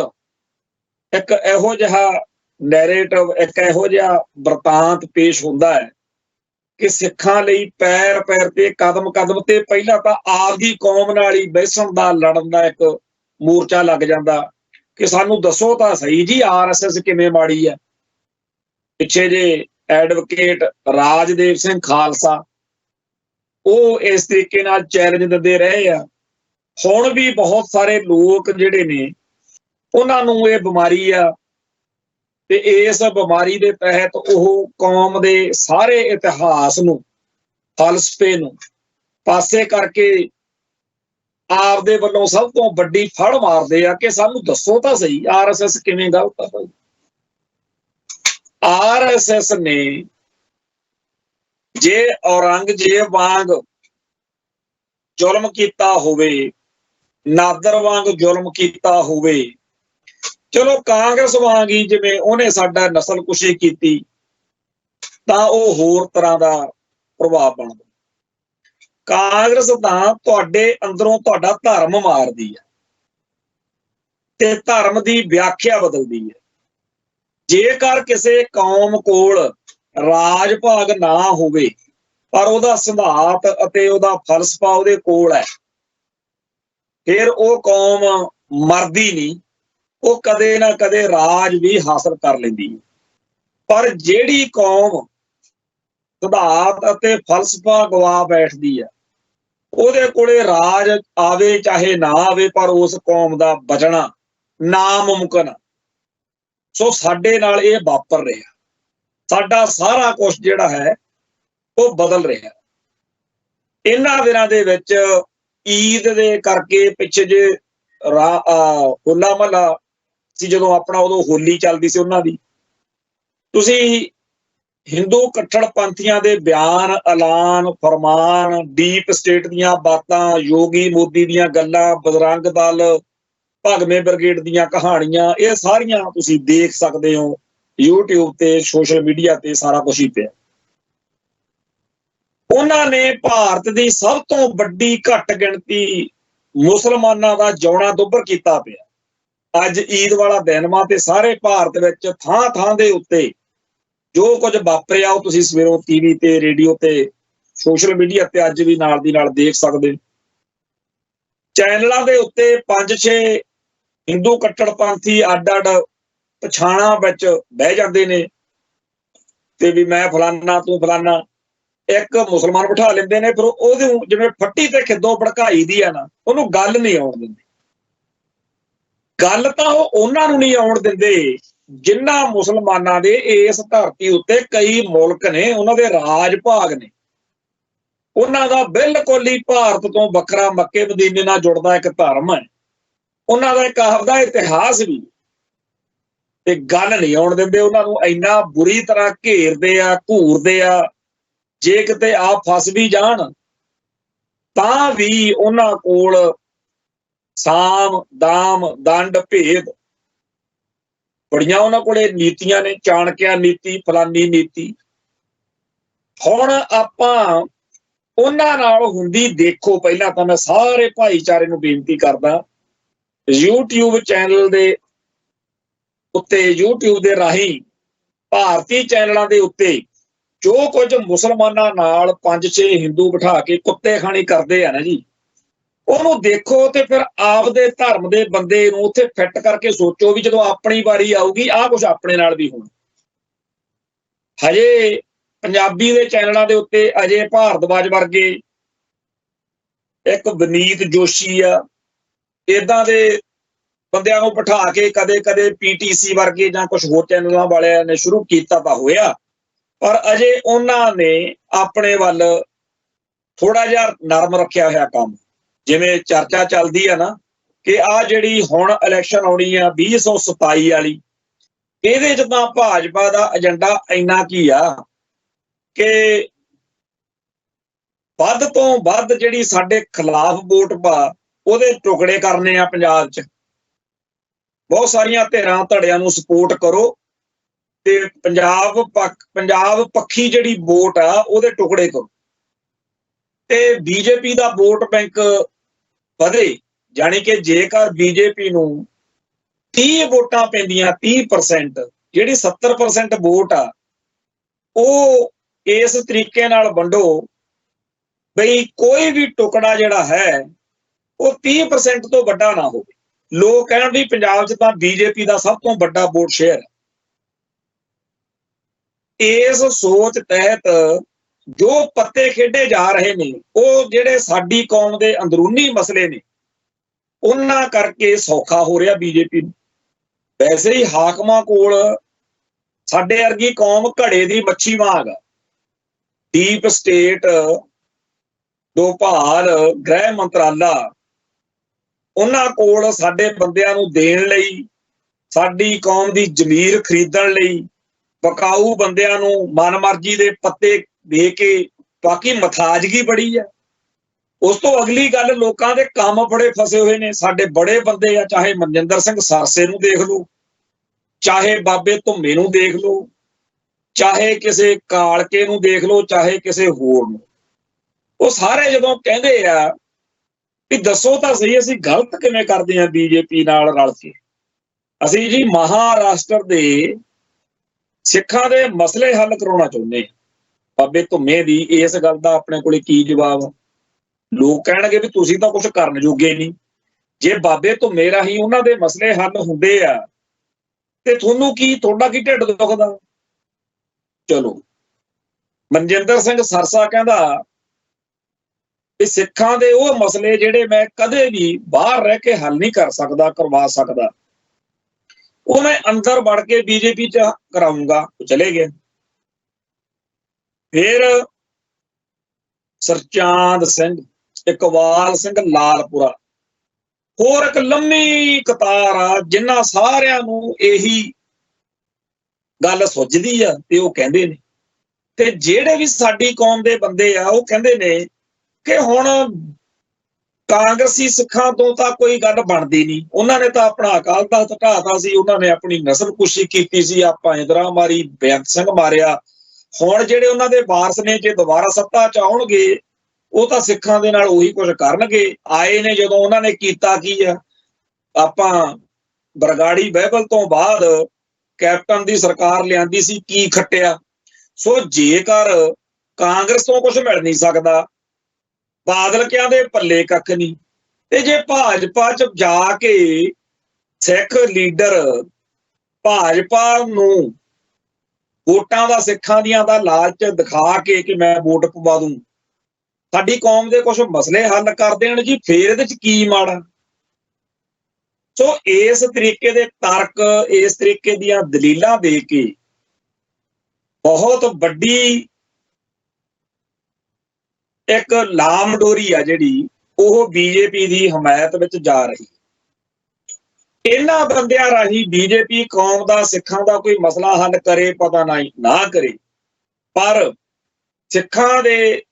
ਇੱਕ ਇਹੋ ਜਿਹਾ ਨੈਰੇਟਿਵ, ਇੱਕ ਇਹੋ ਜਿਹਾ ਵਰਤਾਂਤ ਪੇਸ਼ ਹੁੰਦਾ ਹੈ ਕਿ ਸਿੱਖਾਂ ਲਈ ਪੈਰ ਪੈਰ ਤੇ, ਕਦਮ ਕਦਮ ਤੇ ਪਹਿਲਾਂ ਤਾਂ ਆਪਦੀ ਕੌਮ ਨਾਲ ਹੀ ਬਹਿਸਣ ਦਾ, ਲੜਨ ਦਾ ਇੱਕ ਮੋਰਚਾ ਲੱਗ ਜਾਂਦਾ ਕਿ ਸਾਨੂੰ ਦੱਸੋ ਤਾਂ ਸਹੀ ਜੀ RSS ਕਿਵੇਂ ਮਾੜੀ ਹੈ। ਪਿੱਛੇ ਜੇ ਐਡਵੋਕੇਟ ਰਾਜਦੇਵ ਸਿੰਘ ਖਾਲਸਾ, ਉਹ ਇਸ ਤਰੀਕੇ ਨਾਲ ਚੈਲੰਜ ਦਿੰਦੇ ਰਹੇ ਆ। ਹੁਣ ਵੀ ਬਹੁਤ ਸਾਰੇ ਲੋਕ ਜਿਹੜੇ ਨੇ, ਉਹਨਾਂ ਨੂੰ ਇਹ ਬਿਮਾਰੀ ਆ, ਤੇ ਇਸ ਬਿਮਾਰੀ ਦੇ ਤਹਿਤ ਉਹ ਕੌਮ ਦੇ ਸਾਰੇ ਇਤਿਹਾਸ ਨੂੰ, ਫਲਸਫੇ ਨੂੰ ਪਾਸੇ ਕਰਕੇ ਆਪਦੇ ਵੱਲੋਂ ਸਭ ਤੋਂ ਵੱਡੀ ਫੜ ਮਾਰਦੇ ਆ ਕਿ ਸਾਨੂੰ ਦੱਸੋ ਤਾਂ ਸਹੀ RSS ਕਿਵੇਂ ਗਲਤ ਆ। RSS ਨੇ ਜੇ ਔਰੰਗਜ਼ੇਬ ਵਾਂਗ ਜ਼ੁਲਮ ਕੀਤਾ ਹੋਵੇ, ਨਾਦਰ ਵਾਂਗ ਜ਼ੁਲਮ ਕੀਤਾ ਹੋਵੇ, ਚਲੋ ਕਾਂਗਰਸ ਵਾਂਗ ਹੀ ਜਿਵੇਂ ਉਹਨੇ ਸਾਡਾ ਨਸਲਕੁਸ਼ੀ ਕੀਤੀ, ਤਾਂ ਉਹ ਹੋਰ ਤਰ੍ਹਾਂ ਦਾ ਪ੍ਰਭਾਵ ਬਣਦਾ। ਕਾਂਗਰਸ ਤਾਂ ਤੁਹਾਡੇ ਅੰਦਰੋਂ ਤੁਹਾਡਾ ਧਰਮ ਮਾਰਦੀ ਹੈ ਤੇ ਧਰਮ ਦੀ ਵਿਆਖਿਆ ਬਦਲਦੀ ਹੈ। ਜੇਕਰ ਕਿਸੇ ਕੌਮ ਕੋਲ ਰਾਜ ਭਾਗ ਨਾ ਹੋਵੇ, ਪਰ ਉਹਦਾ ਸਿਧਾਂਤ ਅਤੇ ਉਹਦਾ ਫਲਸਫਾ ਉਹਦੇ ਕੋਲ ਹੈ, ਫਿਰ ਉਹ ਕੌਮ ਮਰਦੀ ਨਹੀਂ, ਉਹ ਕਦੇ ਨਾ ਕਦੇ ਰਾਜ ਵੀ ਹਾਸਲ ਕਰ ਲੈਂਦੀ ਹੈ। ਪਰ ਜਿਹੜੀ ਕੌਮ ਸਿਧਾਂਤ ਅਤੇ ਫਲਸਫਾ ਗਵਾ ਬੈਠਦੀ ਹੈ, ਉਹਦੇ ਕੋਲੇ ਰਾਜ ਆਵੇ ਚਾਹੇ ਨਾ ਆਵੇ, ਪਰ ਉਸ ਕੌਮ ਦਾ ਬਚਣਾ ਨਾਮੁਮਕਿਨ। ਸੋ ਸਾਡੇ ਨਾਲ ਇਹ ਵਾਪਰ ਰਿਹਾ, ਸਾਡਾ ਸਾਰਾ ਕੁਝ ਜਿਹੜਾ ਹੈ ਉਹ ਬਦਲ ਰਿਹਾ। ਇਹਨਾਂ ਦਿਨਾਂ ਦੇ ਵਿੱਚ ਈਦ ਦੇ ਕਰਕੇ ਪਿੱਛੇ ਜੇ ਹੋਲਾ ਮਹੱਲਾ ਸੀ, ਜਦੋਂ ਆਪਣਾ ਉਦੋਂ ਹੋਲੀ ਚੱਲਦੀ ਸੀ ਉਹਨਾਂ ਦੀ, ਤੁਸੀਂ ਹਿੰਦੂ ਕੱਟੜਪੰਥੀਆਂ ਦੇ ਬਿਆਨ, ਐਲਾਨ, ਫਰਮਾਨ, ਡੀਪ ਸਟੇਟ ਦੀਆਂ ਬਾਤਾਂ, ਯੋਗੀ ਮੋਦੀ ਦੀਆਂ ਗੱਲਾਂ, ਬਜਰੰਗ ਦਲ, ਭਗਵੇਂ ਬ੍ਰਿਗੇਡ ਦੀਆਂ ਕਹਾਣੀਆਂ, ਇਹ ਸਾਰੀਆਂ ਤੁਸੀਂ ਦੇਖ ਸਕਦੇ ਹੋ YouTube ਤੇ, ਸੋਸ਼ਲ ਮੀਡੀਆ ਤੇ, ਸਾਰਾ ਕੁਛ ਹੀ ਪਿਆ। ਉਹਨਾਂ ਨੇ ਭਾਰਤ ਦੀ ਸਭ ਤੋਂ ਵੱਡੀ ਘੱਟ ਗਿਣਤੀ ਮੁਸਲਮਾਨਾਂ ਦਾ ਜਿਉਣਾ ਦੁੱਭਰ ਕੀਤਾ ਪਿਆ। ਅੱਜ ਈਦ ਵਾਲਾ ਦਿਨ ਵਾ ਤੇ ਸਾਰੇ ਭਾਰਤ ਵਿੱਚ ਥਾਂ ਥਾਂ ਦੇ ਉੱਤੇ ਜੋ ਕੁਝ ਵਾਪਰਿਆ ਉਹ ਤੁਸੀਂ ਸਵੇਰੋਂ TV ਤੇ, ਰੇਡੀਓ ਤੇ, ਸੋਸ਼ਲ ਮੀਡੀਆ ਤੇ ਅੱਜ ਵੀ ਨਾਲ ਦੀ ਨਾਲ ਦੇਖ ਸਕਦੇ। ਚੈਨਲਾਂ ਦੇ ਉੱਤੇ 5-6 ਹਿੰਦੂ ਕੱਟੜਪੰਥੀ ਅੱਡ-ਅੱਡ ਪਛਾਣਾਂ ਵਿੱਚ ਬਹਿ ਜਾਂਦੇ ਨੇ ਤੇ ਵੀ ਮੈਂ ਫਲਾਨਾ, ਤੂੰ ਫਲਾਨਾ। ਇੱਕ ਮੁਸਲਮਾਨ ਬਿਠਾ ਲੈਂਦੇ ਨੇ, ਫਿਰ ਉਹਦੇ ਜਿਵੇਂ ਫੱਟੀ ਤੇ ਖਿੱਦੋ ਭੜਕਾਈ ਦੀ ਆ ਨਾ, ਉਹਨੂੰ ਗੱਲ ਨਹੀਂ ਆਉਣ ਦਿੰਦੇ। ਗੱਲ ਤਾਂ ਉਹ ਉਹਨਾਂ ਨੂੰ ਨਹੀਂ ਆਉਣ ਦਿੰਦੇ ਜਿਨ੍ਹਾਂ ਮੁਸਲਮਾਨਾਂ ਦੇ ਇਸ ਧਰਤੀ ਉੱਤੇ ਕਈ ਮੁਲਕ ਨੇ, ਉਹਨਾਂ ਦੇ ਰਾਜ ਭਾਗ ਨੇ, ਉਹਨਾਂ ਦਾ ਬਿਲਕੁਲ ਹੀ ਭਾਰਤ ਤੋਂ ਵੱਖਰਾ ਮੱਕੇ ਮਦੀਨੇ ਨਾਲ ਜੁੜਦਾ ਇੱਕ ਧਰਮ ਹੈ, ਉਹਨਾਂ ਦਾ ਇੱਕ ਆਪਦਾ ਇਤਿਹਾਸ ਵੀ, ਤੇ ਗੱਲ ਨਹੀਂ ਆਉਣ ਦਿੰਦੇ। ਉਹਨਾਂ ਨੂੰ ਇੰਨਾ ਬੁਰੀ ਤਰ੍ਹਾਂ ਘੇਰਦੇ ਆ, ਘੂਰਦੇ ਆ, ਜੇ ਕਿਤੇ ਆਪ ਫਸ ਵੀ ਜਾਣ ਤਾਂ ਵੀ ਉਹਨਾਂ ਕੋਲ ਸਾਮ, ਦਾਮ, ਦੰਡ, ਭੇਦ ਬੜੀਆਂ ਉਹਨਾਂ ਕੋਲੇ ਨੀਤੀਆਂ ਨੇ, ਚਾਣਕਿਆ ਨੀਤੀ, ਫਲਾਨੀ ਨੀਤੀ। ਹੁਣ ਆਪਾਂ ਉਹਨਾਂ ਨਾਲ ਹੁੰਦੀ ਦੇਖੋ। ਪਹਿਲਾਂ ਤਾਂ ਮੈਂ ਸਾਰੇ ਭਾਈਚਾਰੇ ਨੂੰ ਬੇਨਤੀ ਕਰਦਾ, YouTube ਚੈਨਲ ਦੇ ਉੱਤੇ, YouTube ਦੇ ਰਾਹੀਂ ਭਾਰਤੀ ਚੈਨਲਾਂ ਦੇ ਉੱਤੇ ਜੋ ਕੁਝ ਮੁਸਲਮਾਨਾਂ ਨਾਲ 5-6 ਹਿੰਦੂ ਬਿਠਾ ਕੇ ਕੁੱਤੇ ਖਾਣੀ ਕਰਦੇ ਆ ਨਾ ਜੀ, ਉਹਨੂੰ ਦੇਖੋ ਤੇ ਫਿਰ ਆਪਦੇ ਧਰਮ ਦੇ ਬੰਦੇ ਨੂੰ ਉੱਥੇ ਫਿੱਟ ਕਰਕੇ ਸੋਚੋ ਵੀ ਜਦੋਂ ਆਪਣੀ ਵਾਰੀ ਆਊਗੀ ਆਹ ਕੁਝ ਆਪਣੇ ਨਾਲ ਵੀ ਹੋਣਾ। ਹਜੇ ਪੰਜਾਬੀ ਦੇ ਚੈਨਲਾਂ ਦੇ ਉੱਤੇ ਅਜੇ ਭਾਰਦਵਾਜ ਵਰਗੇ, ਇੱਕ ਵਿਨੀਤ ਜੋਸ਼ੀ ਆ, ਏਦਾਂ ਦੇ ਬੰਦਿਆਂ ਨੂੰ ਬਿਠਾ ਕੇ ਕਦੇ PTC ਵਰਗੇ ਜਾਂ ਕੁਝ ਹੋਰ ਚੈਨਲਾਂ ਵਾਲਿਆਂ ਨੇ ਸ਼ੁਰੂ ਕੀਤਾ ਤਾਂ ਹੋਇਆ, ਪਰ ਅਜੇ ਉਹਨਾਂ ਨੇ ਆਪਣੇ ਵੱਲ ਥੋੜਾ ਜਿਹਾ ਨਰਮ ਰੱਖਿਆ ਹੋਇਆ ਕੰਮ। ਜਿਵੇਂ ਚਰਚਾ ਚੱਲਦੀ ਆ ਨਾ ਕਿ ਆਹ ਜਿਹੜੀ ਹੁਣ ਇਲੈਕਸ਼ਨ ਆਉਣੀ ਆ 2027 ਵਾਲੀ, ਇਹਦੇ ਚ ਤਾਂ ਭਾਜਪਾ ਦਾ ਏਜੰਡਾ ਇੰਨਾ ਕੀ ਆ ਕਿ ਵੱਧ ਤੋਂ ਵੱਧ ਜਿਹੜੀ ਸਾਡੇ ਖਿਲਾਫ ਵੋਟ ਪਾ ਉਹਦੇ ਟੁਕੜੇ ਕਰਨੇ ਆ। ਪੰਜਾਬ 'ਚ ਬਹੁਤ ਸਾਰੀਆਂ ਧਿਰਾਂ ਧੜਿਆਂ ਨੂੰ ਸਪੋਰਟ ਕਰੋ ਤੇ ਪੰਜਾਬ ਪੱਖੀ ਜਿਹੜੀ ਵੋਟ ਆ ਉਹਦੇ ਟੁਕੜੇ ਕਰੋ ਤੇ ਬੀਜੇਪੀ ਦਾ ਵੋਟ ਬੈਂਕ ਵਧੇ। ਜਾਣੀ ਕਿ ਜੇਕਰ ਬੀਜੇਪੀ ਨੂੰ 30 ਵੋਟਾਂ ਪੈਂਦੀਆਂ, 30%, ਜਿਹੜੀ 70% ਵੋਟ ਆ ਉਹ ਇਸ ਤਰੀਕੇ ਨਾਲ ਵੰਡੋ ਬਈ ਕੋਈ ਵੀ ਟੁਕੜਾ ਜਿਹੜਾ ਹੈ ਉਹ 30% ਤੋਂ ਵੱਡਾ ਨਾ ਹੋਵੇ। ਲੋਕ ਕਹਿਣ ਵੀ ਪੰਜਾਬ 'ਚ ਤਾਂ ਬੀਜੇਪੀ ਦਾ ਸਭ ਤੋਂ ਵੱਡਾ ਵੋਟ ਸ਼ੇਅਰ ਹੈ। ਇਸ ਸੋਚ ਤਹਿਤ ਜੋ ਪੱਤੇ ਖੇਡੇ ਜਾ ਰਹੇ ਨੇ ਉਹ ਜਿਹੜੇ ਸਾਡੀ ਕੌਮ ਦੇ ਅੰਦਰੂਨੀ ਮਸਲੇ ਨੇ ਉਹਨਾਂ ਕਰਕੇ ਸੌਖਾ ਹੋ ਰਿਹਾ ਬੀਜੇਪੀ ਨੂੰ। ਵੈਸੇ ਹੀ ਹਾਕਮਾਂ ਕੋਲ ਸਾਡੇ ਵਰਗੀ ਕੌਮ ਘੜੇ ਦੀ ਮੱਛੀ ਵਾਂਗ, ਡੀਪ ਸਟੇਟ, ਦੋਭਾਲ, ਗ੍ਰਹਿ ਮੰਤਰਾਲਾ, ਉਹਨਾਂ ਕੋਲ ਸਾਡੇ ਬੰਦਿਆਂ ਨੂੰ ਦੇਣ ਲਈ, ਸਾਡੀ ਕੌਮ ਦੀ ਜ਼ਮੀਰ ਖਰੀਦਣ ਲਈ ਬਕਾਊ ਬੰਦਿਆਂ ਨੂੰ ਮਨਮਰਜ਼ੀ ਦੇ ਪੱਤੇ ਦੇ ਕੇ, ਬਾਕੀ ਮਥਾਜਗੀ ਬੜੀ ਆ। ਉਸ ਤੋਂ ਅਗਲੀ ਗੱਲ, ਲੋਕਾਂ ਦੇ ਕੰਮ ਬੜੇ ਫਸੇ ਹੋਏ ਨੇ। ਸਾਡੇ ਬੜੇ ਬੰਦੇ ਆ, ਚਾਹੇ ਮਨਜਿੰਦਰ ਸਿੰਘ ਸਰਸੇ ਨੂੰ ਦੇਖ ਲਓ, ਚਾਹੇ ਬਾਬੇ ਧੁੰਮੇ ਨੂੰ ਦੇਖ ਲਓ, ਚਾਹੇ ਕਿਸੇ ਕਾਲਕੇ ਨੂੰ ਦੇਖ ਲਓ, ਚਾਹੇ ਕਿਸੇ ਹੋਰ ਨੂੰ। ਉਹ ਸਾਰੇ ਜਦੋਂ ਕਹਿੰਦੇ ਆ ਵੀ ਦੱਸੋ ਤਾਂ ਸਹੀ ਅਸੀਂ ਗਲਤ ਕਿਵੇਂ ਕਰਦੇ ਹਾਂ ਬੀਜੇਪੀ ਨਾਲ ਰਲ ਕੇ। ਅਸੀਂ ਜੀ ਮਹਾਰਾਸ਼ਟਰ ਦੇ ਸਿੱਖਾਂ ਦੇ ਮਸਲੇ ਹੱਲ ਕਰਾਉਣਾ ਚਾਹੁੰਦੇ ਹਾਂ। ਬਾਬੇ ਧੁੰਮੇ ਦੀ ਇਸ ਗੱਲ ਦਾ ਆਪਣੇ ਕੋਲੇ ਕੀ ਜਵਾਬ? ਲੋਕ ਕਹਿਣਗੇ ਵੀ ਤੁਸੀਂ ਤਾਂ ਕੁਝ ਕਰਨ ਜੋਗੇ ਨਹੀਂ। ਜੇ ਬਾਬੇ ਧੁੰਮੇ ਰਾਹੀਂ ਉਹਨਾਂ ਦੇ ਮਸਲੇ ਹੱਲ ਹੁੰਦੇ ਆ ਤੇ ਤੁਹਾਨੂੰ ਕੀ, ਤੁਹਾਡਾ ਕੀ ਢਿੱਡ ਦੁਖਦਾ? ਚਲੋ, ਮਨਜਿੰਦਰ ਸਿੰਘ ਸਰਸਾ ਕਹਿੰਦਾ ਵੀ ਸਿੱਖਾਂ ਦੇ ਉਹ ਮਸਲੇ ਜਿਹੜੇ ਮੈਂ ਕਦੇ ਵੀ ਬਾਹਰ ਰਹਿ ਕੇ ਹੱਲ ਨਹੀਂ ਕਰ ਸਕਦਾ, ਕਰਵਾ ਸਕਦਾ, ਉਹ ਮੈਂ ਅੰਦਰ ਵੜ ਕੇ ਬੀਜੇਪੀ 'ਚ ਕਰਾਊਂਗਾ। ਚਲੇ ਗਏ। ਫਿਰ ਸਰਚਾਂਦ ਸਿੰਘ, ਇਕਬਾਲ ਸਿੰਘ ਲਾਲਪੁਰਾ, ਹੋਰ ਇੱਕ ਲੰਮੀ ਕਤਾਰ ਆ ਜਿਨ੍ਹਾਂ ਸਾਰਿਆਂ ਨੂੰ ਇਹੀ ਗੱਲ ਸੁੱਝਦੀ ਆ ਤੇ ਉਹ ਕਹਿੰਦੇ ਨੇ। ਤੇ ਜਿਹੜੇ ਵੀ ਸਾਡੀ ਕੌਮ ਦੇ ਬੰਦੇ ਆ ਉਹ ਕਹਿੰਦੇ ਨੇ ਕਿ ਹੁਣ ਕਾਂਗਰਸੀ ਸਿੱਖਾਂ ਤੋਂ ਤਾਂ ਕੋਈ ਗੱਲ ਬਣਦੀ ਨਹੀਂ। ਉਹਨਾਂ ਨੇ ਤਾਂ ਆਪਣਾ ਅਕਾਲ ਤਖ਼ਤ ਢਾਹਤਾ ਸੀ, ਉਹਨਾਂ ਨੇ ਆਪਣੀ ਨਸਲਕੁਸ਼ੀ ਕੀਤੀ ਸੀ, ਆਪਾਂ ਇੰਦਰਾ ਮਾਰੀ, ਬੇਅੰਤ ਸਿੰਘ ਮਾਰਿਆ। ਹੁਣ ਜਿਹੜੇ ਉਹਨਾਂ ਦੇ ਵਾਰਸ ਨੇ ਜੇ ਦੁਬਾਰਾ ਸੱਤਾ 'ਚ ਆਉਣਗੇ ਉਹ ਤਾਂ ਸਿੱਖਾਂ ਦੇ ਨਾਲ ਉਹੀ ਕੁਝ ਕਰਨਗੇ। ਆਏ ਨੇ ਜਦੋਂ, ਉਹਨਾਂ ਨੇ ਕੀਤਾ ਕੀ ਆ? ਆਪਾਂ ਬਰਗਾੜੀ ਬਹਿਬਲ ਤੋਂ ਬਾਅਦ ਕੈਪਟਨ ਦੀ ਸਰਕਾਰ ਲਿਆਂਦੀ ਸੀ, ਕੀ ਖੱਟਿਆ? ਸੋ ਜੇਕਰ ਕਾਂਗਰਸ ਤੋਂ ਕੁਝ ਮਿਲ ਨਹੀਂ ਸਕਦਾ, ਬਾਦਲ ਕਿਆਂ ਦੇ ਪੱਲੇ ਕੱਖ ਨਹੀਂ, ਤੇ ਜੇ ਭਾਜਪਾ 'ਚ ਜਾ ਕੇ ਸਿੱਖ ਲੀਡਰ ਭਾਜਪਾ ਨੂੰ ਵੋਟਾਂ ਦਾ, ਸਿੱਖਾਂ ਦੀਆਂ ਦਾ ਲਾਲਚ ਦਿਖਾ ਕੇ ਕਿ ਮੈਂ ਵੋਟ ਪਵਾ ਦੂੰ, ਸਾਡੀ ਕੌਮ ਦੇ ਕੁਝ ਮਸਲੇ ਹੱਲ ਕਰ ਦੇਣ ਜੀ, ਫੇਰ ਇਹਦੇ 'ਚ ਕੀ ਮਾੜਾ? ਸੋ ਇਸ ਤਰੀਕੇ ਦੇ ਤਰਕ, ਇਸ ਤਰੀਕੇ ਦੀਆਂ ਦਲੀਲਾਂ ਦੇ ਕੇ ਬਹੁਤ ਵੱਡੀ ਇੱਕ ਲਾਮਡੋਰੀ ਆ ਜਿਹੜੀ ਉਹ ਬੀਜੇਪੀ ਦੀ ਹਮਾਇਤ ਵਿੱਚ ਜਾ ਰਹੀ। ਇਹਨਾਂ ਬੰਦਿਆਂ ਰਾਹੀਂ ਬੀਜੇਪੀ ਕੌਮ ਦਾ, ਸਿੱਖਾਂ ਦਾ ਕੋਈ ਮਸਲਾ ਹੱਲ ਕਰੇ, ਪਤਾ ਨਾ ਕਰੇ, ਪਰ ਸਿੱਖਾਂ ਦੇ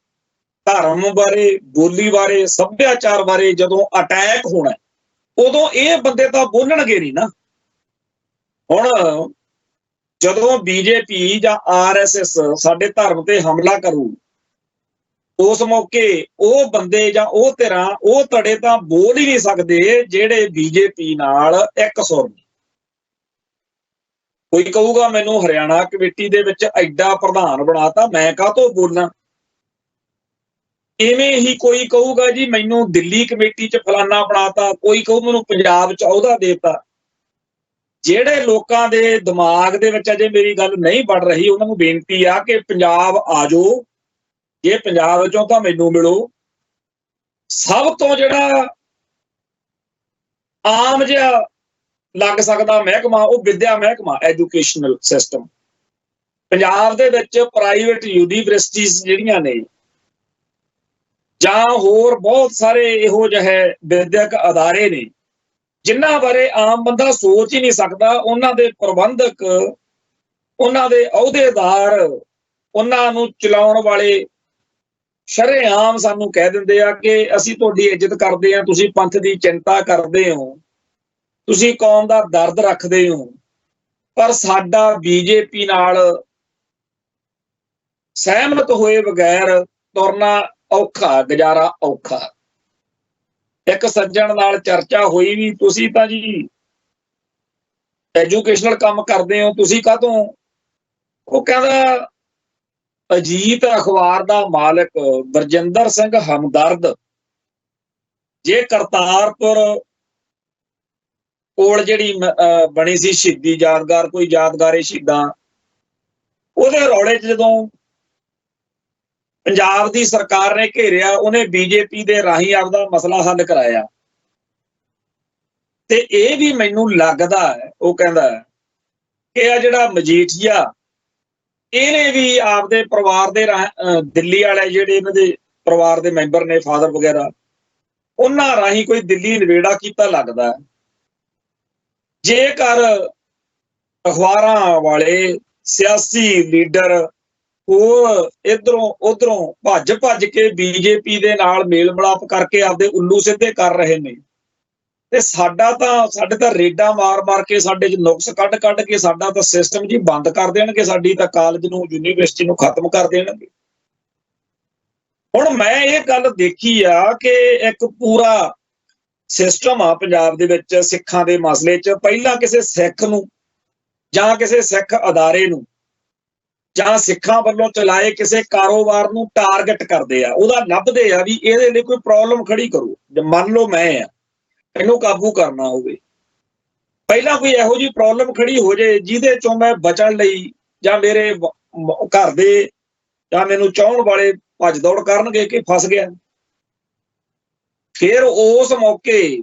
ਧਰਮ ਬਾਰੇ, ਬੋਲੀ ਬਾਰੇ, ਸੱਭਿਆਚਾਰ ਬਾਰੇ ਜਦੋਂ ਅਟੈਕ ਹੋਣਾ ਉਦੋਂ ਇਹ ਬੰਦੇ ਤਾਂ ਬੋਲਣਗੇ ਨਹੀਂ ਨਾ। ਹੁਣ ਜਦੋਂ ਬੀਜੇਪੀ ਜਾਂ RSS ਸਾਡੇ ਧਰਮ ਤੇ ਹਮਲਾ ਕਰੂ, ਉਸ ਮੌਕੇ ਉਹ ਬੰਦੇ ਜਾਂ ਉਹ ਧਿਰਾਂ ਉਹ ਧੜੇ ਤਾਂ ਬੋਲ ਹੀ ਨਹੀਂ ਸਕਦੇ ਜਿਹੜੇ ਬੀਜੇਪੀ ਨਾਲ ਇੱਕ ਸੁਰ ਨੇ। ਕੋਈ ਕਹੂਗਾ ਮੈਨੂੰ ਹਰਿਆਣਾ ਕਮੇਟੀ ਦੇ ਵਿੱਚ ਐਡਾ ਪ੍ਰਧਾਨ ਬਣਾਤਾ, ਮੈਂ ਕਾਹਤੋਂ ਬੋਲਾਂ। ਇਵੇਂ ਹੀ ਕੋਈ ਕਹੂਗਾ ਜੀ ਮੈਨੂੰ ਦਿੱਲੀ ਕਮੇਟੀ 'ਚ ਫਲਾਨਾ ਬਣਾਤਾ, ਕੋਈ ਕਹੂ ਮੈਨੂੰ ਪੰਜਾਬ 'ਚ ਅਹੁਦਾ ਦੇਤਾ। ਜਿਹੜੇ ਲੋਕਾਂ ਦੇ ਦਿਮਾਗ ਦੇ ਵਿੱਚ ਅਜੇ ਮੇਰੀ ਗੱਲ ਨਹੀਂ ਵੜ ਰਹੀ, ਉਹਨਾਂ ਨੂੰ ਬੇਨਤੀ ਆ ਕਿ ਪੰਜਾਬ ਆ ਜਾਓ, ਜੇ ਪੰਜਾਬ ਵਿੱਚੋਂ ਤਾਂ ਮੈਨੂੰ ਮਿਲੋ। ਸਭ ਤੋਂ ਜਿਹੜਾ ਆਮ ਜਿਹਾ ਲੱਗ ਸਕਦਾ ਮਹਿਕਮਾ ਉਹ ਵਿੱਦਿਆ ਮਹਿਕਮਾ, ਐਜੂਕੇਸ਼ਨਲ ਸਿਸਟਮ। ਪੰਜਾਬ ਦੇ ਵਿੱਚ ਪ੍ਰਾਈਵੇਟ ਯੂਨੀਵਰਸਿਟੀਜ਼ ਜਿਹੜੀਆਂ ਨੇ ਜਾਂ ਹੋਰ ਬਹੁਤ ਸਾਰੇ ਇਹੋ ਜਿਹੇ ਵਿਦਿਅਕ ਅਦਾਰੇ ਨੇ ਜਿਨ੍ਹਾਂ ਬਾਰੇ ਆਮ ਬੰਦਾ ਸੋਚ ਹੀ ਨਹੀਂ ਸਕਦਾ। ਉਹਨਾਂ ਦੇ ਪ੍ਰਬੰਧਕ, ਉਹਨਾਂ ਦੇ ਅਹੁਦੇਦਾਰ, ਉਹਨਾਂ ਨੂੰ ਚਲਾਉਣ ਵਾਲੇ ਸ਼ਰੇਆਮ ਸਾਨੂੰ ਕਹਿ ਦਿੰਦੇ ਆ ਕਿ ਅਸੀਂ ਤੁਹਾਡੀ ਇੱਜ਼ਤ ਕਰਦੇ ਹਾਂ, ਤੁਸੀਂ ਪੰਥ ਦੀ ਚਿੰਤਾ ਕਰਦੇ ਹੋ, ਤੁਸੀਂ ਕੌਮ ਦਾ ਦਰਦ ਰੱਖਦੇ ਹੋ, ਪਰ ਸਾਡਾ ਬੀਜੇਪੀ ਨਾਲ ਸਹਿਮਤ ਹੋਏ ਬਗੈਰ ਤੁਰਨਾ ਔਖਾ, ਗੁਜ਼ਾਰਾ ਔਖਾ। ਇੱਕ ਸੱਜਣ ਨਾਲ ਚਰਚਾ ਹੋਈ ਵੀ ਤੁਸੀਂ ਤਾਂ ਜੀ ਐਜੂਕੇਸ਼ਨਲ ਕੰਮ ਕਰਦੇ ਹੋ, ਤੁਸੀਂ ਕਾਹਤੋਂ? ਉਹ ਕਹਿੰਦਾ ਅਜੀਤ ਅਖਬਾਰ ਦਾ ਮਾਲਕ ਬਰਜਿੰਦਰ ਸਿੰਘ ਹਮਦਰਦ ਜੇ ਕਰਤਾਰਪੁਰ ਕੋਲ ਜਿਹੜੀ ਬਣੀ ਸੀ ਸ਼ਹੀਦੀ ਯਾਦਗਾਰ, ਕੋਈ ਯਾਦਗਾਰੇ ਸ਼ਹੀਦਾਂ, ਉਹਦੇ ਰੌਲੇ 'ਚ ਜਦੋਂ ਪੰਜਾਬ ਦੀ ਸਰਕਾਰ ਨੇ ਘੇਰਿਆ, ਉਹਨੇ ਬੀਜੇਪੀ ਦੇ ਰਾਹੀਂ ਆਪਦਾ ਮਸਲਾ ਹੱਲ ਕਰਾਇਆ। ਤੇ ਇਹ ਵੀ ਮੈਨੂੰ ਲੱਗਦਾ ਹੈ, ਉਹ ਕਹਿੰਦਾ ਕਿ ਆ ਜਿਹੜਾ ਮਜੀਠੀਆ, ਇਹਨੇ ਵੀ ਆਪਦੇ ਪਰਿਵਾਰ ਦੇ ਦਿੱਲੀ ਵਾਲੇ ਜਿਹੜੇ ਇਹਨਾਂ ਦੇ ਪਰਿਵਾਰ ਦੇ ਮੈਂਬਰ ਨੇ, ਫਾਦਰ ਵਗੈਰਾ, ਉਹਨਾਂ ਰਾਹੀਂ ਕੋਈ ਦਿੱਲੀ ਨਿਬੇੜਾ ਕੀਤਾ ਲੱਗਦਾ। ਜੇਕਰ ਅਖਬਾਰਾਂ ਵਾਲੇ ਸਿਆਸੀ ਲੀਡਰ ਉਹ ਇਧਰੋਂ ਉਧਰੋਂ ਭੱਜ ਕੇ ਬੀਜੇਪੀ ਦੇ ਨਾਲ ਮੇਲ ਮਿਲਾਪ ਕਰਕੇ ਆਪਦੇ ਉੱਲੂ ਸਿੱਧੇ ਕਰ ਰਹੇ ਨੇ, ਤੇ ਸਾਡੇ ਤਾਂ ਰੇਡਾਂ ਮਾਰ ਕੇ, ਸਾਡੇ 'ਚ ਨੁਕਸ ਕੱਢ ਕੇ ਸਾਡਾ ਤਾਂ ਸਿਸਟਮ ਜੀ ਬੰਦ ਕਰ ਦੇਣਗੇ, ਸਾਡੀ ਤਾਂ ਕਾਲਜ ਨੂੰ, ਯੂਨੀਵਰਸਿਟੀ ਨੂੰ ਖਤਮ ਕਰ ਦੇਣਗੇ। ਹੁਣ ਮੈਂ ਇਹ ਗੱਲ ਦੇਖੀ ਆ ਕਿ ਇੱਕ ਪੂਰਾ ਸਿਸਟਮ ਆ ਪੰਜਾਬ ਦੇ ਵਿੱਚ ਸਿੱਖਾਂ ਦੇ ਮਸਲੇ 'ਚ। ਪਹਿਲਾਂ ਕਿਸੇ ਸਿੱਖ ਨੂੰ ਜਾਂ ਕਿਸੇ ਸਿੱਖ ਅਦਾਰੇ ਨੂੰ ਜਾਂ ਸਿੱਖਾਂ ਵੱਲੋਂ ਚਲਾਏ ਕਿਸੇ ਕਾਰੋਬਾਰ ਨੂੰ ਟਾਰਗੇਟ ਕਰਦੇ ਆ, ਉਹਦਾ ਲੱਭਦੇ ਆ ਵੀ ਇਹਦੇ ਲਈ ਕੋਈ ਪ੍ਰੋਬਲਮ ਖੜੀ ਕਰੋ। ਮੰਨ ਲਓ ਮੈਂ ਆ, ਇਹਨੂੰ ਕਾਬੂ ਕਰਨਾ ਹੋਵੇ, ਪਹਿਲਾਂ ਕੋਈ ਇਹੋ ਜਿਹੀ ਪ੍ਰੋਬਲਮ ਖੜੀ ਹੋ ਜਾਏ ਜਿਹਦੇ ਚੋਂ ਮੈਂ ਬਚਣ ਲਈ ਜਾਂ ਮੇਰੇ ਘਰ ਦੇ ਜਾਂ ਮੈਨੂੰ ਚਾਹਣ ਵਾਲੇ ਭੱਜ ਦੌੜ ਕਰਨਗੇ ਕਿ ਫਸ ਗਿਆ, ਫਿਰ ਉਸ ਮੌਕੇ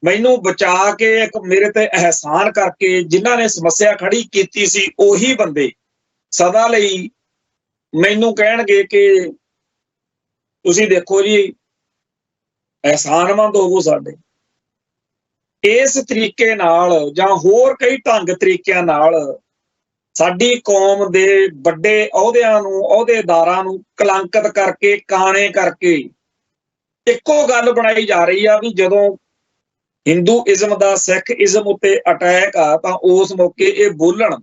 ਮੈਨੂੰ ਬਚਾ ਕੇ ਇੱਕ ਮੇਰੇ ਤੇ ਅਹਿਸਾਨ ਕਰਕੇ ਜਿਨ੍ਹਾਂ ਨੇ ਸਮੱਸਿਆ ਖੜੀ ਕੀਤੀ ਸੀ, ਉਹੀ ਬੰਦੇ ਸਦਾ ਲਈ ਮੈਨੂੰ ਕਹਿਣਗੇ ਕਿ ਤੁਸੀਂ ਦੇਖੋ ਜੀ ਅਹਿਸਾਨਮੰਦ ਹੋਵੋ ਸਾਡੇ। ਇਸ ਤਰੀਕੇ ਨਾਲ ਜਾਂ ਹੋਰ ਕਈ ਢੰਗ ਤਰੀਕਿਆਂ ਨਾਲ ਸਾਡੀ ਕੌਮ ਦੇ ਵੱਡੇ ਅਹੁਦਿਆਂ ਨੂੰ, ਅਹੁਦੇਦਾਰਾਂ ਨੂੰ ਕਲੰਕਿਤ ਕਰਕੇ, ਕਾਣੇ ਕਰਕੇ ਇੱਕੋ ਗੱਲ ਬਣਾਈ ਜਾ ਰਹੀ ਆ ਵੀ ਜਦੋਂ ਹਿੰਦੂਇਜ਼ਮ ਦਾ ਸਿੱਖ ਇਜ਼ਮ ਉੱਤੇ ਅਟੈਕ ਆ ਤਾਂ ਉਸ ਮੌਕੇ ਇਹ ਬੋਲਣ,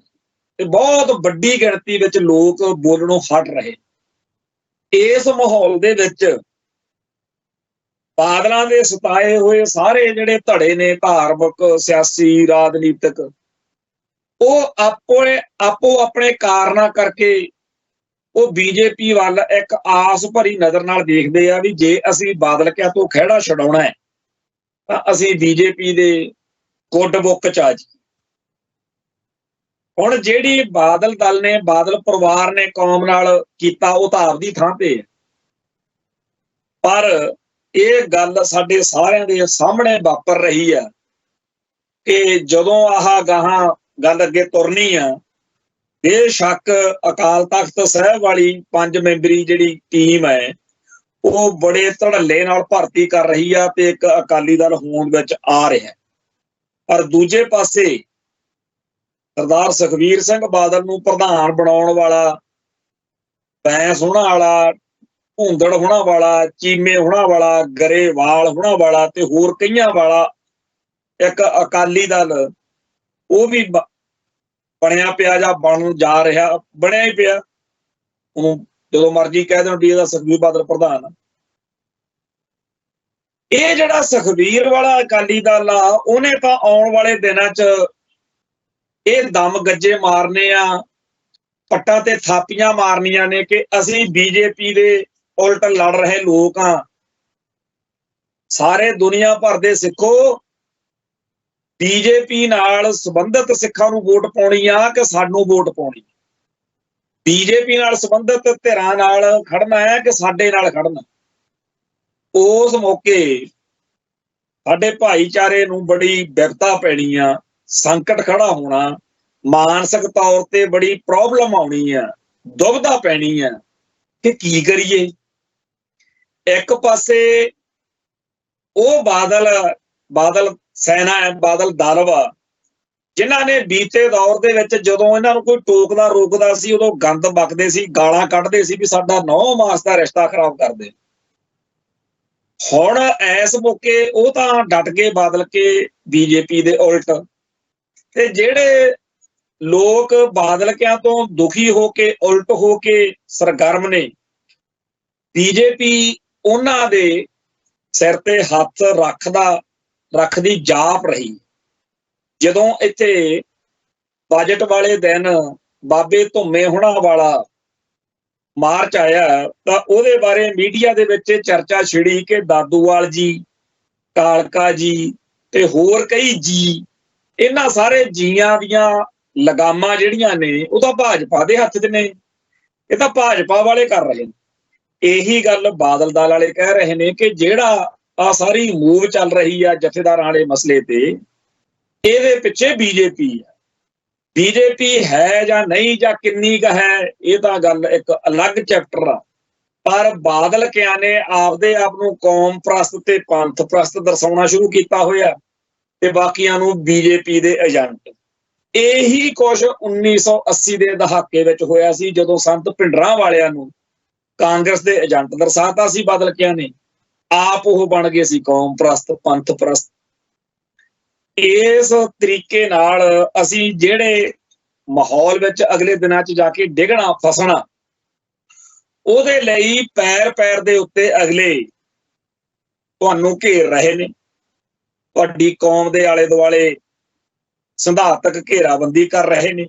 ਤੇ ਬਹੁਤ ਵੱਡੀ ਗਿਣਤੀ ਵਿੱਚ ਲੋਕ ਬੋਲਣੋਂ ਹਟ ਰਹੇ। ਇਸ ਮਾਹੌਲ ਦੇ ਵਿੱਚ ਬਾਦਲਾਂ ਦੇ ਸਤਾਏ ਹੋਏ ਸਾਰੇ ਜਿਹੜੇ ਧੜੇ ਨੇ, ਧਾਰਮਿਕ, ਸਿਆਸੀ, ਰਾਜਨੀਤਿਕ, ਉਹ ਆਪੋ ਆਪਣੇ ਕਾਰਨਾਂ ਕਰਕੇ ਉਹ ਬੀਜੇਪੀ ਵੱਲ ਇੱਕ ਆਸ ਭਰੀ ਨਜ਼ਰ ਨਾਲ ਦੇਖਦੇ ਆ ਵੀ ਜੇ ਅਸੀਂ ਬਾਦਲ ਕਿਆ ਤੋਂ ਖਹਿੜਾ ਛਡਾਉਣਾ ਹੈ ਤਾਂ ਅਸੀਂ ਬੀਜੇਪੀ ਦੇ ਗੁੱਡ ਬੁੱਕ 'ਚ ਆ ਜੀ। ਹੁਣ ਜਿਹੜੀ ਬਾਦਲ ਦਲ ਨੇ, ਬਾਦਲ ਪਰਿਵਾਰ ਨੇ ਕੌਮ ਨਾਲ ਕੀਤਾ, ਉਹ ਤਾਂ ਆਪਦੀ ਥਾਂ ਤੇ ਹੈ, ਪਰ ਇਹ ਗੱਲ ਸਾਡੇ ਸਾਰਿਆਂ ਦੇ ਸਾਹਮਣੇ ਵਾਪਰ ਰਹੀ ਆ ਕਿ ਜਦੋਂ ਆਹ ਗਾਹਾਂ ਗੱਲ ਅੱਗੇ ਤੁਰਨੀ ਆ, ਬੇਸ਼ੱਕ ਅਕਾਲ ਤਖਤ ਸਾਹਿਬ ਵਾਲੀ 5 ਮੈਂਬਰੀ ਜਿਹੜੀ ਟੀਮ ਹੈ ਉਹ ਬੜੇ ਧੜੱਲੇ ਨਾਲ ਭਰਤੀ ਕਰ ਰਹੀ ਆ ਤੇ ਇੱਕ ਅਕਾਲੀ ਦਲ ਹੋਂਦ ਵਿੱਚ ਆ ਰਿਹਾ, ਪਰ ਦੂਜੇ ਪਾਸੇ ਸਰਦਾਰ ਸੁਖਬੀਰ ਸਿੰਘ ਬਾਦਲ ਨੂੰ ਪ੍ਰਧਾਨ ਬਣਾਉਣ ਵਾਲਾ, ਬੈਂਸ ਹੋਣਾ ਵਾਲਾ, ਭੂੰਦੜ ਹੋਣਾ ਵਾਲਾ, ਚੀਮੇ ਹੋਣਾ ਵਾਲਾ, ਗਰੇਵਾਲ ਹੋਣਾ ਵਾਲਾ ਤੇ ਹੋਰ ਕਈਆਂ ਵਾਲਾ ਇੱਕ ਅਕਾਲੀ ਦਲ, ਉਹ ਵੀ ਬਣਿਆ ਪਿਆ ਜਾਂ ਬਣਨ ਜਾ ਰਿਹਾ, ਬਣਿਆ ਹੀ ਪਿਆ। ਉਹਨੂੰ ਜਦੋਂ ਮਰਜ਼ੀ ਕਹਿ ਦੇਣ ਵੀ ਇਹਦਾ ਸੁਖਬੀਰ ਬਾਦਲ ਪ੍ਰਧਾਨ ਆ। ਇਹ ਜਿਹੜਾ ਸੁਖਬੀਰ ਵਾਲਾ ਅਕਾਲੀ ਦਲ ਆ, ਉਹਨੇ ਤਾਂ ਆਉਣ ਵਾਲੇ ਦਿਨਾਂ 'ਚ ਇਹ ਦਮ ਗੱਜੇ ਮਾਰਨੇ ਆ, ਪੱਟਾਂ ਤੇ ਥਾਪੀਆਂ ਮਾਰਨੀਆਂ ਨੇ ਕਿ ਅਸੀਂ ਬੀਜੇਪੀ ਦੇ ਉਲਟ ਲੜ ਰਹੇ ਲੋਕ ਆ। ਸਾਰੇ ਦੁਨੀਆ ਭਰ ਦੇ ਸਿੱਖੋ, ਬੀਜੇਪੀ ਨਾਲ ਸੰਬੰਧਿਤ ਸਿੱਖਾਂ ਨੂੰ ਵੋਟ ਪਾਉਣੀ ਆ ਕਿ ਸਾਨੂੰ ਵੋਟ ਪਾਉਣੀ? ਬੀਜੇਪੀ ਨਾਲ ਸੰਬੰਧਿਤ ਧਿਰਾਂ ਨਾਲ ਖੜਨਾ ਹੈ ਕਿ ਸਾਡੇ ਨਾਲ ਖੜਨਾ? ਉਸ ਮੌਕੇ ਸਾਡੇ ਭਾਈਚਾਰੇ ਨੂੰ ਬੜੀ ਵਿਪਤਾ ਪੈਣੀ ਆ, ਸੰਕਟ ਖੜਾ ਹੋਣਾ, ਮਾਨਸਿਕ ਤੌਰ ਤੇ ਬੜੀ ਪ੍ਰੋਬਲਮ ਆਉਣੀ ਆ, ਦੁਬਿਧਾ ਪੈਣੀ ਆ ਕਿ ਕੀ ਕਰੀਏ। ਇੱਕ ਪਾਸੇ ਉਹ ਬਾਦਲ ਸੈਨਾ ਹੈ, ਬਾਦਲ ਦਲ ਵਾ, ਜਿਨ੍ਹਾਂ ਨੇ ਬੀਤੇ ਦੌਰ ਦੇ ਵਿੱਚ ਜਦੋਂ ਇਹਨਾਂ ਨੂੰ ਕੋਈ ਟੋਕਦਾ ਰੋਕਦਾ ਸੀ ਉਦੋਂ ਗੰਦ ਬਕਦੇ ਸੀ, ਗਾਲਾਂ ਕੱਢਦੇ ਸੀ ਵੀ ਸਾਡਾ 9 ਮਾਸ ਦਾ ਰਿਸ਼ਤਾ ਖਰਾਬ ਕਰਦੇ। ਹੁਣ ਇਸ ਮੌਕੇ ਉਹ ਤਾਂ ਡਟ ਕੇ ਬਦਲ ਕੇ ਬੀਜੇਪੀ ਦੇ ਉਲਟ, ਤੇ ਜਿਹੜੇ ਲੋਕ ਬਾਦਲਕਿਆਂ ਤੋਂ ਦੁਖੀ ਹੋ ਕੇ ਉਲਟ ਹੋ ਕੇ ਸਰਗਰਮ ਨੇ, ਬੀਜੇਪੀ ਉਹਨਾਂ ਦੇ ਸਿਰ ਤੇ ਹੱਥ ਰੱਖਦੀ ਜਾਪ ਰਹੀ। ਜਦੋਂ ਇੱਥੇ ਬਜਟ ਵਾਲੇ ਦਿਨ ਬਾਬੇ ਧੁੰਮੇ ਹੁਣਾਂ ਵਾਲਾ ਮਾਰਚ ਆਇਆ ਤਾਂ ਉਹਦੇ ਬਾਰੇ ਮੀਡੀਆ ਦੇ ਵਿੱਚ ਚਰਚਾ ਛਿੜੀ ਕਿ ਦਾਦੂਵਾਲ ਜੀ, ਕਾਲਕਾ ਜੀ ਤੇ ਹੋਰ ਕਈ ਜੀ, ਇਹਨਾਂ ਸਾਰੇ ਜੀਆਂ ਦੀਆਂ ਲਗਾਮਾਂ ਜਿਹੜੀਆਂ ਨੇ ਉਹ ਤਾਂ ਭਾਜਪਾ ਦੇ ਹੱਥ 'ਚ ਨੇ, ਇਹ ਤਾਂ ਭਾਜਪਾ ਵਾਲੇ ਕਰ ਰਹੇ ਨੇ। ਇਹੀ ਗੱਲ ਬਾਦਲ ਦਲ ਵਾਲੇ ਕਹਿ ਰਹੇ ਨੇ ਕਿ ਜਿਹੜਾ ਆ ਸਾਰੀ ਮੂਵ ਚੱਲ ਰਹੀ ਆ ਜਥੇਦਾਰਾਂ ਵਾਲੇ ਮਸਲੇ ਤੇ, ਇਹਦੇ ਪਿੱਛੇ ਬੀਜੇਪੀ ਆ। ਬੀਜੇਪੀ ਹੈ ਜਾਂ ਨਹੀਂ ਜਾਂ ਕਿੰਨੀ ਕੁ ਹੈ, ਇਹ ਤਾਂ ਗੱਲ ਇੱਕ ਅਲੱਗ ਚੈਪਟਰ ਆ। ਪਰ ਬਾਦਲਕਿਆਂ ਨੇ ਆਪਦੇ ਆਪ ਨੂੰ ਕੌਮ ਪ੍ਰਸਤ ਤੇ ਪੰਥ ਪ੍ਰਸਤ ਦਰਸਾਉਣਾ ਸ਼ੁਰੂ ਕੀਤਾ ਹੋਇਆ ਤੇ ਬਾਕੀਆਂ ਨੂੰ ਬੀਜੇਪੀ ਦੇ ਏਜੰਟ। ਇਹੀ ਕੁਛ 1980 ਦੇ ਦਹਾਕੇ ਵਿੱਚ ਹੋਇਆ ਸੀ, ਜਦੋਂ ਸੰਤ ਭਿੰਡਰਾਂ ਵਾਲਿਆਂ ਨੂੰ ਕਾਂਗਰਸ ਦੇ ਏਜੰਟ ਦਰਸਾਤਾ ਸੀ ਬਾਦਲਕਿਆਂ ਨੇ, ਆਪ ਉਹ ਬਣ ਗਏ ਸੀ ਕੌਮ ਪ੍ਰਸਤ ਪੰਥ ਪ੍ਰਸਤ। ਇਸ ਤਰੀਕੇ ਨਾਲ ਅਸੀਂ ਜਿਹੜੇ ਮਾਹੌਲ ਵਿੱਚ ਅਗਲੇ ਦਿਨਾਂ 'ਚ ਜਾ ਕੇ ਡਿੱਗਣਾ ਫਸਣਾ, ਉਹਦੇ ਲਈ ਪੈਰ ਦੇ ਉੱਤੇ ਅਗਲੇ ਤੁਹਾਨੂੰ ਘੇਰ ਰਹੇ ਨੇ, ਤੁਹਾਡੀ ਕੌਮ ਦੇ ਆਲੇ ਦੁਆਲੇ ਸਿਧਾਂਤਕ ਘੇਰਾਬੰਦੀ ਕਰ ਰਹੇ ਨੇ।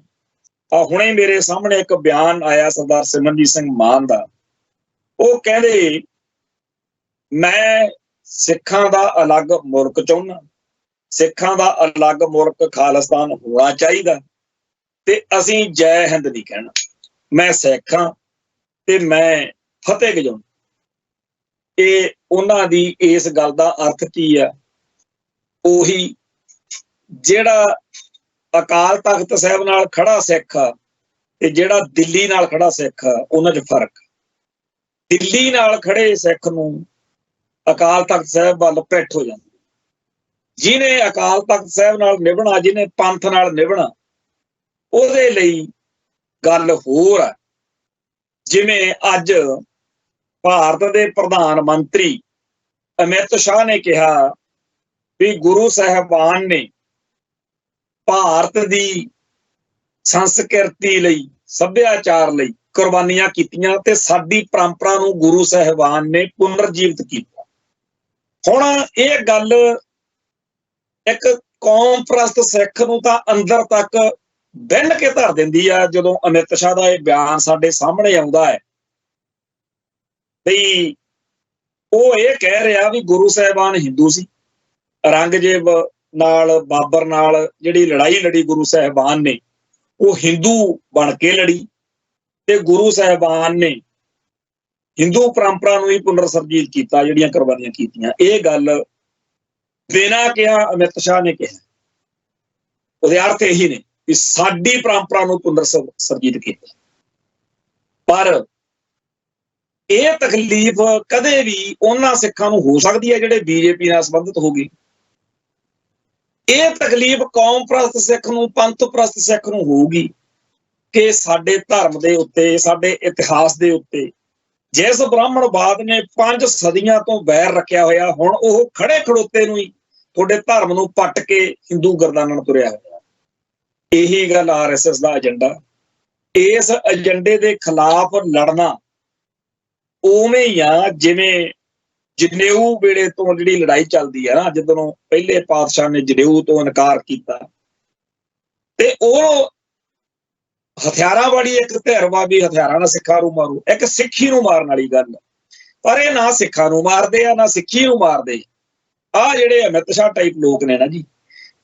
ਹੁਣੇ ਮੇਰੇ ਸਾਹਮਣੇ ਇੱਕ ਬਿਆਨ ਆਇਆ ਸਰਦਾਰ ਸਿਮਰਨਜੀਤ ਸਿੰਘ ਮਾਨ ਦਾ, ਉਹ ਕਹਿੰਦੇ ਮੈਂ ਸਿੱਖਾਂ ਦਾ ਅਲੱਗ ਮੁਲਕ ਚਾਹੁੰਦਾ, ਸਿੱਖਾਂ ਦਾ ਅਲੱਗ ਮੁਲਕ ਖਾਲਿਸਤਾਨ ਹੋਣਾ ਚਾਹੀਦਾ ਤੇ ਅਸੀਂ ਜੈ ਹਿੰਦ ਨਹੀਂ ਕਹਿਣਾ, ਮੈਂ ਸਿੱਖ ਹਾਂ ਤੇ ਮੈਂ ਫਤਿਹ ਗਜਾਉਂ। ਇਹ ਉਹਨਾਂ ਦੀ ਇਸ ਗੱਲ ਦਾ ਅਰਥ ਕੀ ਆ? ਉਹੀ ਜਿਹੜਾ ਅਕਾਲ ਤਖਤ ਸਾਹਿਬ ਨਾਲ ਖੜਾ ਸਿੱਖ ਆ ਤੇ ਜਿਹੜਾ ਦਿੱਲੀ ਨਾਲ ਖੜਾ ਸਿੱਖ ਆ, ਉਹਨਾਂ 'ਚ ਫਰਕ। ਦਿੱਲੀ ਨਾਲ ਖੜੇ ਸਿੱਖ ਨੂੰ ਅਕਾਲ ਤਖਤ ਸਾਹਿਬ ਵੱਲ ਪਿੱਠ ਹੋ ਜਾਂਦੀ। ਜਿਹਨੇ ਅਕਾਲ ਤਖਤ ਸਾਹਿਬ ਨਾਲ ਨਿਭਣਾ, ਜਿਹਨੇ ਪੰਥ ਨਾਲ ਨਿਭਣਾ, ਉਹਦੇ ਲਈ ਗੱਲ ਹੋਰ ਆ। ਜਿਵੇਂ ਅੱਜ ਭਾਰਤ ਦੇ ਪ੍ਰਧਾਨ ਮੰਤਰੀ ਅਮਿਤ ਸ਼ਾਹ ਨੇ ਕਿਹਾ ਵੀ ਗੁਰੂ ਸਾਹਿਬਾਨ ਨੇ ਭਾਰਤ ਦੀ ਸੰਸਕ੍ਰਿਤੀ ਲਈ, ਸੱਭਿਆਚਾਰ ਲਈ ਕੁਰਬਾਨੀਆਂ ਕੀਤੀਆਂ ਤੇ ਸਾਡੀ ਪਰੰਪਰਾ ਨੂੰ ਗੁਰੂ ਸਾਹਿਬਾਨ ਨੇ ਪੁਨਰਜੀਵਿਤ ਕੀਤਾ। ਹੁਣ ਇਹ ਗੱਲ ਇੱਕ ਕੌਮ ਪ੍ਰਸਤ ਸਿੱਖ ਨੂੰ ਤਾਂ ਅੰਦਰ ਤੱਕ ਬੰਨ ਕੇ ਧਰ ਦਿੰਦੀ ਆ ਜਦੋਂ ਅਮਿਤ ਸ਼ਾਹ ਦਾ ਇਹ ਬਿਆਨ ਸਾਡੇ ਸਾਹਮਣੇ ਆਉਂਦਾ ਹੈ ਬਈ ਉਹ ਇਹ ਕਹਿ ਰਿਹਾ ਵੀ ਗੁਰੂ ਸਾਹਿਬਾਨ ਹਿੰਦੂ ਸੀ, ਔਰੰਗਜ਼ੇਬ ਨਾਲ, ਬਾਬਰ ਨਾਲ ਜਿਹੜੀ ਲੜਾਈ ਲੜੀ ਗੁਰੂ ਸਾਹਿਬਾਨ ਨੇ, ਉਹ ਹਿੰਦੂ ਬਣ ਕੇ ਲੜੀ ਤੇ ਗੁਰੂ ਸਾਹਿਬਾਨ ਨੇ ਹਿੰਦੂ ਪਰੰਪਰਾ ਨੂੰ ਹੀ ਪੁਨਰ ਸਰਜੀਤ ਕੀਤਾ, ਜਿਹੜੀਆਂ ਕੁਰਬਾਨੀਆਂ ਕੀਤੀਆਂ। ਇਹ ਗੱਲ ਬਿਨਾਂ ਕਿਹਾ ਅਮਿਤ ਸ਼ਾਹ ਨੇ ਕਿਹਾ, ਉਹਦੇ ਅਰਥ ਇਹੀ ਨੇ ਵੀ ਸਾਡੀ ਪਰੰਪਰਾ ਨੂੰ ਪੁਨਰ ਸਰਜੀਤ ਕੀਤਾ। ਪਰ ਇਹ ਤਕਲੀਫ ਕਦੇ ਵੀ ਉਹਨਾਂ ਸਿੱਖਾਂ ਨੂੰ ਹੋ ਸਕਦੀ ਹੈ ਜਿਹੜੇ ਬੀਜੇਪੀ ਨਾਲ ਸੰਬੰਧਿਤ ਹੋ ਗਏ। ਇਹ ਤਕਲੀਫ ਕੌਮ ਪ੍ਰਸਤ ਸਿੱਖ ਨੂੰ, ਪੰਥ ਪ੍ਰਸਤ ਸਿੱਖ ਨੂੰ ਹੋਊਗੀ ਕਿ ਸਾਡੇ ਧਰਮ ਦੇ ਉੱਤੇ, ਸਾਡੇ ਇਤਿਹਾਸ ਦੇ ਉੱਤੇ ਜਿਸ ਬ੍ਰਾਹਮਣਵਾਦ ਨੇ 5 ਸਦੀਆਂ ਤੋਂ ਵੈਰ ਰੱਖਿਆ ਹੋਇਆ, ਹੁਣ ਉਹ ਖੜੇ ਖੜੋਤੇ ਨੂੰ ਹੀ ਤੁਹਾਡੇ ਧਰਮ ਨੂੰ ਪੱਟ ਕੇ ਹਿੰਦੂ ਗਰਦਾਨਾਂ ਨੂੰ ਤੁਰਿਆ ਹੋਇਆ। ਇਹੀ ਗੱਲ RSS ਦਾ ਏਜੰਡਾ। ਇਸ ਏਜੰਡੇ ਦੇ ਖਿਲਾਫ ਲੜਨਾ ਉਵੇਂ ਹੀ ਆ ਜਿਵੇਂ ਜਨੇਊ ਵੇਲੇ ਤੋਂ ਜਿਹੜੀ ਲੜਾਈ ਚੱਲਦੀ ਹੈ ਨਾ, ਜਦੋਂ ਪਹਿਲੇ ਪਾਤਸ਼ਾਹ ਨੇ ਜਨੇਊ ਤੋਂ ਇਨਕਾਰ ਕੀਤਾ ਤੇ ਉਹ ਹਥਿਆਰਾਂ ਵਾਲੀ ਇੱਕ ਧਿਰ ਵਾ ਵੀ ਹਥਿਆਰਾਂ ਨਾਲ ਸਿੱਖਾਂ ਨੂੰ ਮਾਰੂ, ਇੱਕ ਸਿੱਖੀ ਨੂੰ ਮਾਰਨ ਵਾਲੀ ਗੱਲ। ਪਰ ਇਹ ਨਾ ਸਿੱਖਾਂ ਨੂੰ ਮਾਰਦੇ ਆ ਨਾ ਸਿੱਖੀ ਨੂੰ ਮਾਰਦੇ। ਆਹ ਜਿਹੜੇ ਅਮਿਤ ਸ਼ਾਹ ਟਾਈਪ ਲੋਕ ਨੇ ਨਾ ਜੀ,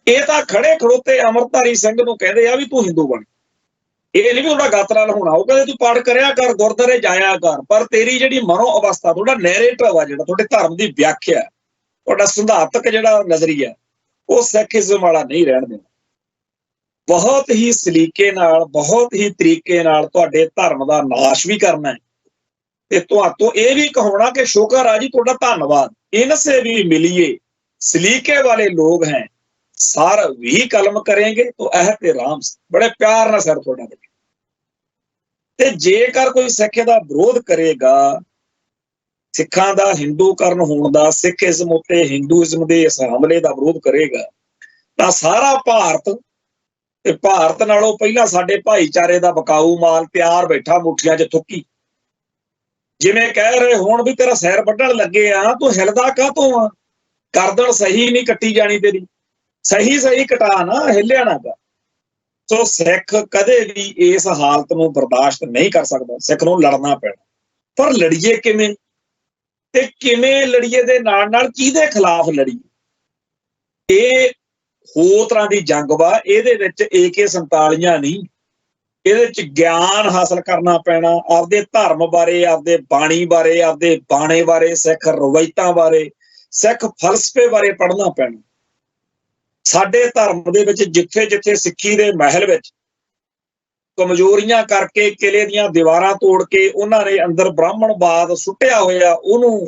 ਇਹ ਤਾਂ ਖੜੇ ਖੜੋਤੇ ਅੰਮ੍ਰਿਤਧਾਰੀ ਸਿੰਘ ਨੂੰ ਕਹਿੰਦੇ ਆ ਵੀ ਤੂੰ ਹਿੰਦੂ ਬਣ। ਇਹ ਨਹੀਂ ਵੀ ਤੁਹਾਡਾ ਗਾਤਰਾ ਹੋਣਾ, ਉਹ ਕਹਿੰਦੇ ਤੂੰ ਪਾਠ ਕਰਿਆ ਕਰ, ਗੁਰਦੁਆਰੇ ਜਾਇਆ ਕਰ, ਪਰ ਤੇਰੀ ਜਿਹੜੀ ਮਨੋ ਅਵਸਥਾ, ਤੁਹਾਡਾ ਨੈਰੇਟਿਵ ਆ, ਜਿਹੜਾ ਤੁਹਾਡੇ ਧਰਮ ਦੀ ਵਿਆਖਿਆ, ਤੁਹਾਡਾ ਸਿਧਾਂਤਕ ਜਿਹੜਾ ਨਜ਼ਰੀਆ, ਉਹ ਸਿੱਖੀਜ਼ਮ ਵਾਲਾ ਨਹੀਂ ਰਹਿਣ ਦੇਣਾ। ਬਹੁਤ ਹੀ ਸਲੀਕੇ ਨਾਲ, ਬਹੁਤ ਹੀ ਤਰੀਕੇ ਨਾਲ ਤੁਹਾਡੇ ਧਰਮ ਦਾ ਨਾਸ਼ ਵੀ ਕਰਨਾ ਹੈ ਤੇ ਤੁਹਾਨੂੰ ਇਹ ਵੀ ਕਹਾਉਣਾ ਕਿ ਸ਼ੁਕਰ ਆ ਜੀ, ਤੁਹਾਡਾ ਧੰਨਵਾਦ, ਇਨਸੇ ਵੀ ਮਿਲੀਏ ਸਲੀਕੇ ਵਾਲੇ ਲੋਕ ਹੈ, ਸਾਰ ਵੀ ਕਲਮ ਕਰੇਂਗੇ तो अह ते राम। बड़े प्यार ना सर थोड़ा ते जेकर कोई सिख दा विरोध करेगा, सिखां दा हिंदूकरण होण दा, सिखिज्म उत्ते हिंदूइज्म दे इस हमले दा विरोध करेगा तां सारा भारत ते भारत नालों पहिला साडे भाईचारे दा बकाऊ माल तैयार बैठा मुठियां च थुक्की, जिवें कह रहे हुण भी तेरा सिर वड्ढण लगे आ, तूं हिलदा काहतों आ, गर्दन सही नहीं कट्टी जानी तेरी, सही सही कटा ना, हिलिया ना कर। सो सिख कदे भी इस हालत नूं बर्दाश्त नहीं कर सकता। सिख नूं लड़ना पैना, पर लड़ीए किवें ते किवें लड़ीए दे नाल नाल किहदे खिलाफ लड़ीए। ये होर तरह की जंग वा, इहदे विच AK-47 नहीं, इहदे विच ज्ञान हासिल करना पैना, आपदे धर्म बारे, आपदे बाणी बारे, आपदे बाणे बारे, सिख रवायतां बारे, सिख फलसफे बारे पढ़ना पैना। साडे धर्म दे विच जिथे जिथे सिक्खी दे महल विच कमजोरियां करके किले दीयां दीवारां तोड़ के उन्हां ने अंदर ब्राह्मणवाद सुट्टिया होया, उहनूं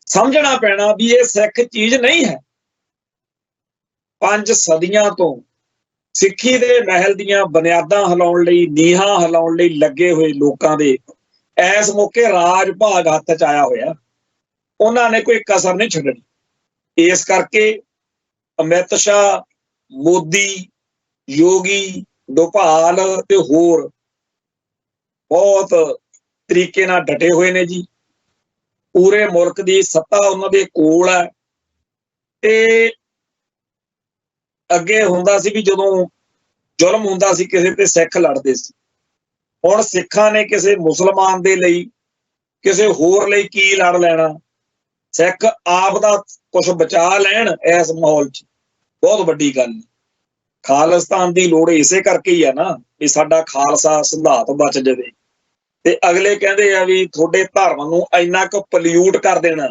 समझना पैना भी ये सिख चीज नहीं है। 5 सदियां तो सिक्खी दे महल दीयां बुनियादां हिलाउण लई, नीहां हिलाउण लई लगे होए लोकां दे इस मौके राज भाग हत्थ च आया होया, उन्हां ने कोई कसर नहीं छड्डणी। इस करके अमित शाह, मोदी, योगी, डोभाल ते होर बहुत तरीके नाल डटे हुए ने जी। पूरे मुल्क की सत्ता उन्हां दे कोल है ते अगे हुंदा सी भी जदों जुल्म हुंदा सी किसे ते सिख लड़दे सी, हुण सिखां ने किसे मुसलमान दे लई, किसे होर लई की लड़ लैना। सिख आप दा कुछ बचा लैण इस माहौल च, बहुत वड्डी गल। खालिस्तान की लोड़ इसे करके ही है ना भी साडा खालसा सिद्धांत बच जाए, ते अगले कहंदे आ भी थोड़े धर्म नूं इन्ना क पल्यूट कर देना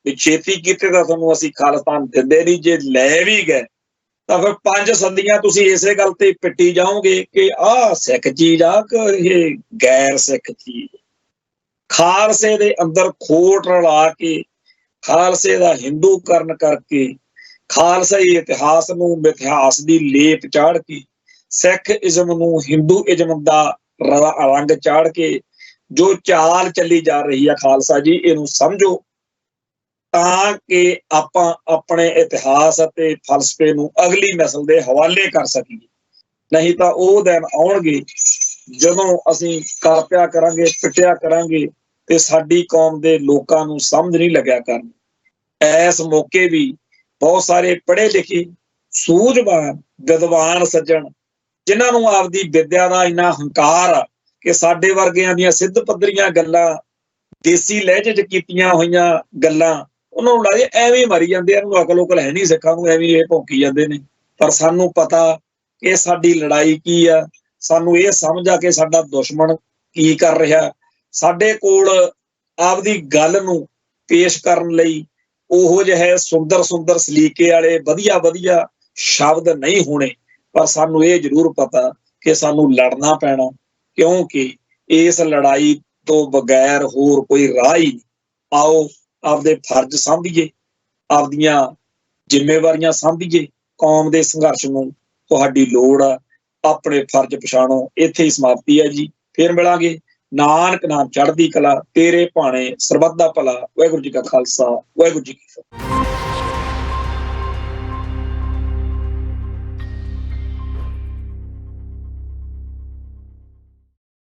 भी छेती कीते तां तुहानूं असीं खालिस्तान दिंदे नहीं, जे लै भी गए तां फिर 5 सदियां तुसीं इसे गल ते पिट्टी जाओगे कि आ सिख चीज आ कि ये गैर सिख चीज। खालसे दे अंदर खोट रला के, खालसे दा हिंदूकरण करके, खालसाई इतिहास नूं मिथिहास दी लेप चाढ़ के, सिख इज़म नूं हिंदू इज़म दा रंग चाढ़ के जो चाल चली जा रही है खालसा जी, इहनूं समझो तां कि आपां अपने इतिहास ते फलसफे नूं अगली नस्ल दे हवाले कर सकीए। नहीं तां ओह दिन आउणगे जदों असीं करपिया करांगे, पिटिया करांगे ते साडी कौम दे लोकां नूं समझ नहीं लग्या करनी। इस मौके भी बहुत सारे पढ़े लिखे सूझवान विद्वान सज्जण जिन्हां नूं आपदी विद्या दा इन्ना हंकार आ कि साडे वर्गियां दीयां सिद्ध पद्धरियां गल्लां, देसी लहजे च कीतियां होईयां गल्लां उन्हां नूं लगदे एवें मरी जांदे आ, इन्हां अकल उकल है नहीं सिखां नूं, एवें ये भौंकी जांदे ने। पर सानूं पता कि साडी लड़ाई की आ, सानूं ये समझ आ कि साडा दुश्मन की कर रिहा। साडे कोल आपदी गल नूं पेश करन लई ओहो जिहे सुंदर सुंदर सलीके वाले वधिया वधिया शब्द नहीं होने, पर सानू ये जरूर पता कि सानू लड़ना पैना, क्योंकि इस लड़ाई तो बगैर होर कोई राह ही नहीं। आओ आपदे फर्ज सांभीए, आपदियां जिम्मेवारियां सांभीए, कौम दे संघर्ष नूं तुहाडी लोड़ आ, अपने फर्ज पछाणो। इत्थे ही समाप्ति है जी, फिर मिलांगे। नानक नाम चढ़दी कला, तेरे भाणे सरबत दा भला। वाहिगुरू जी का खालसा, वाहिगुरू जी की फतेह।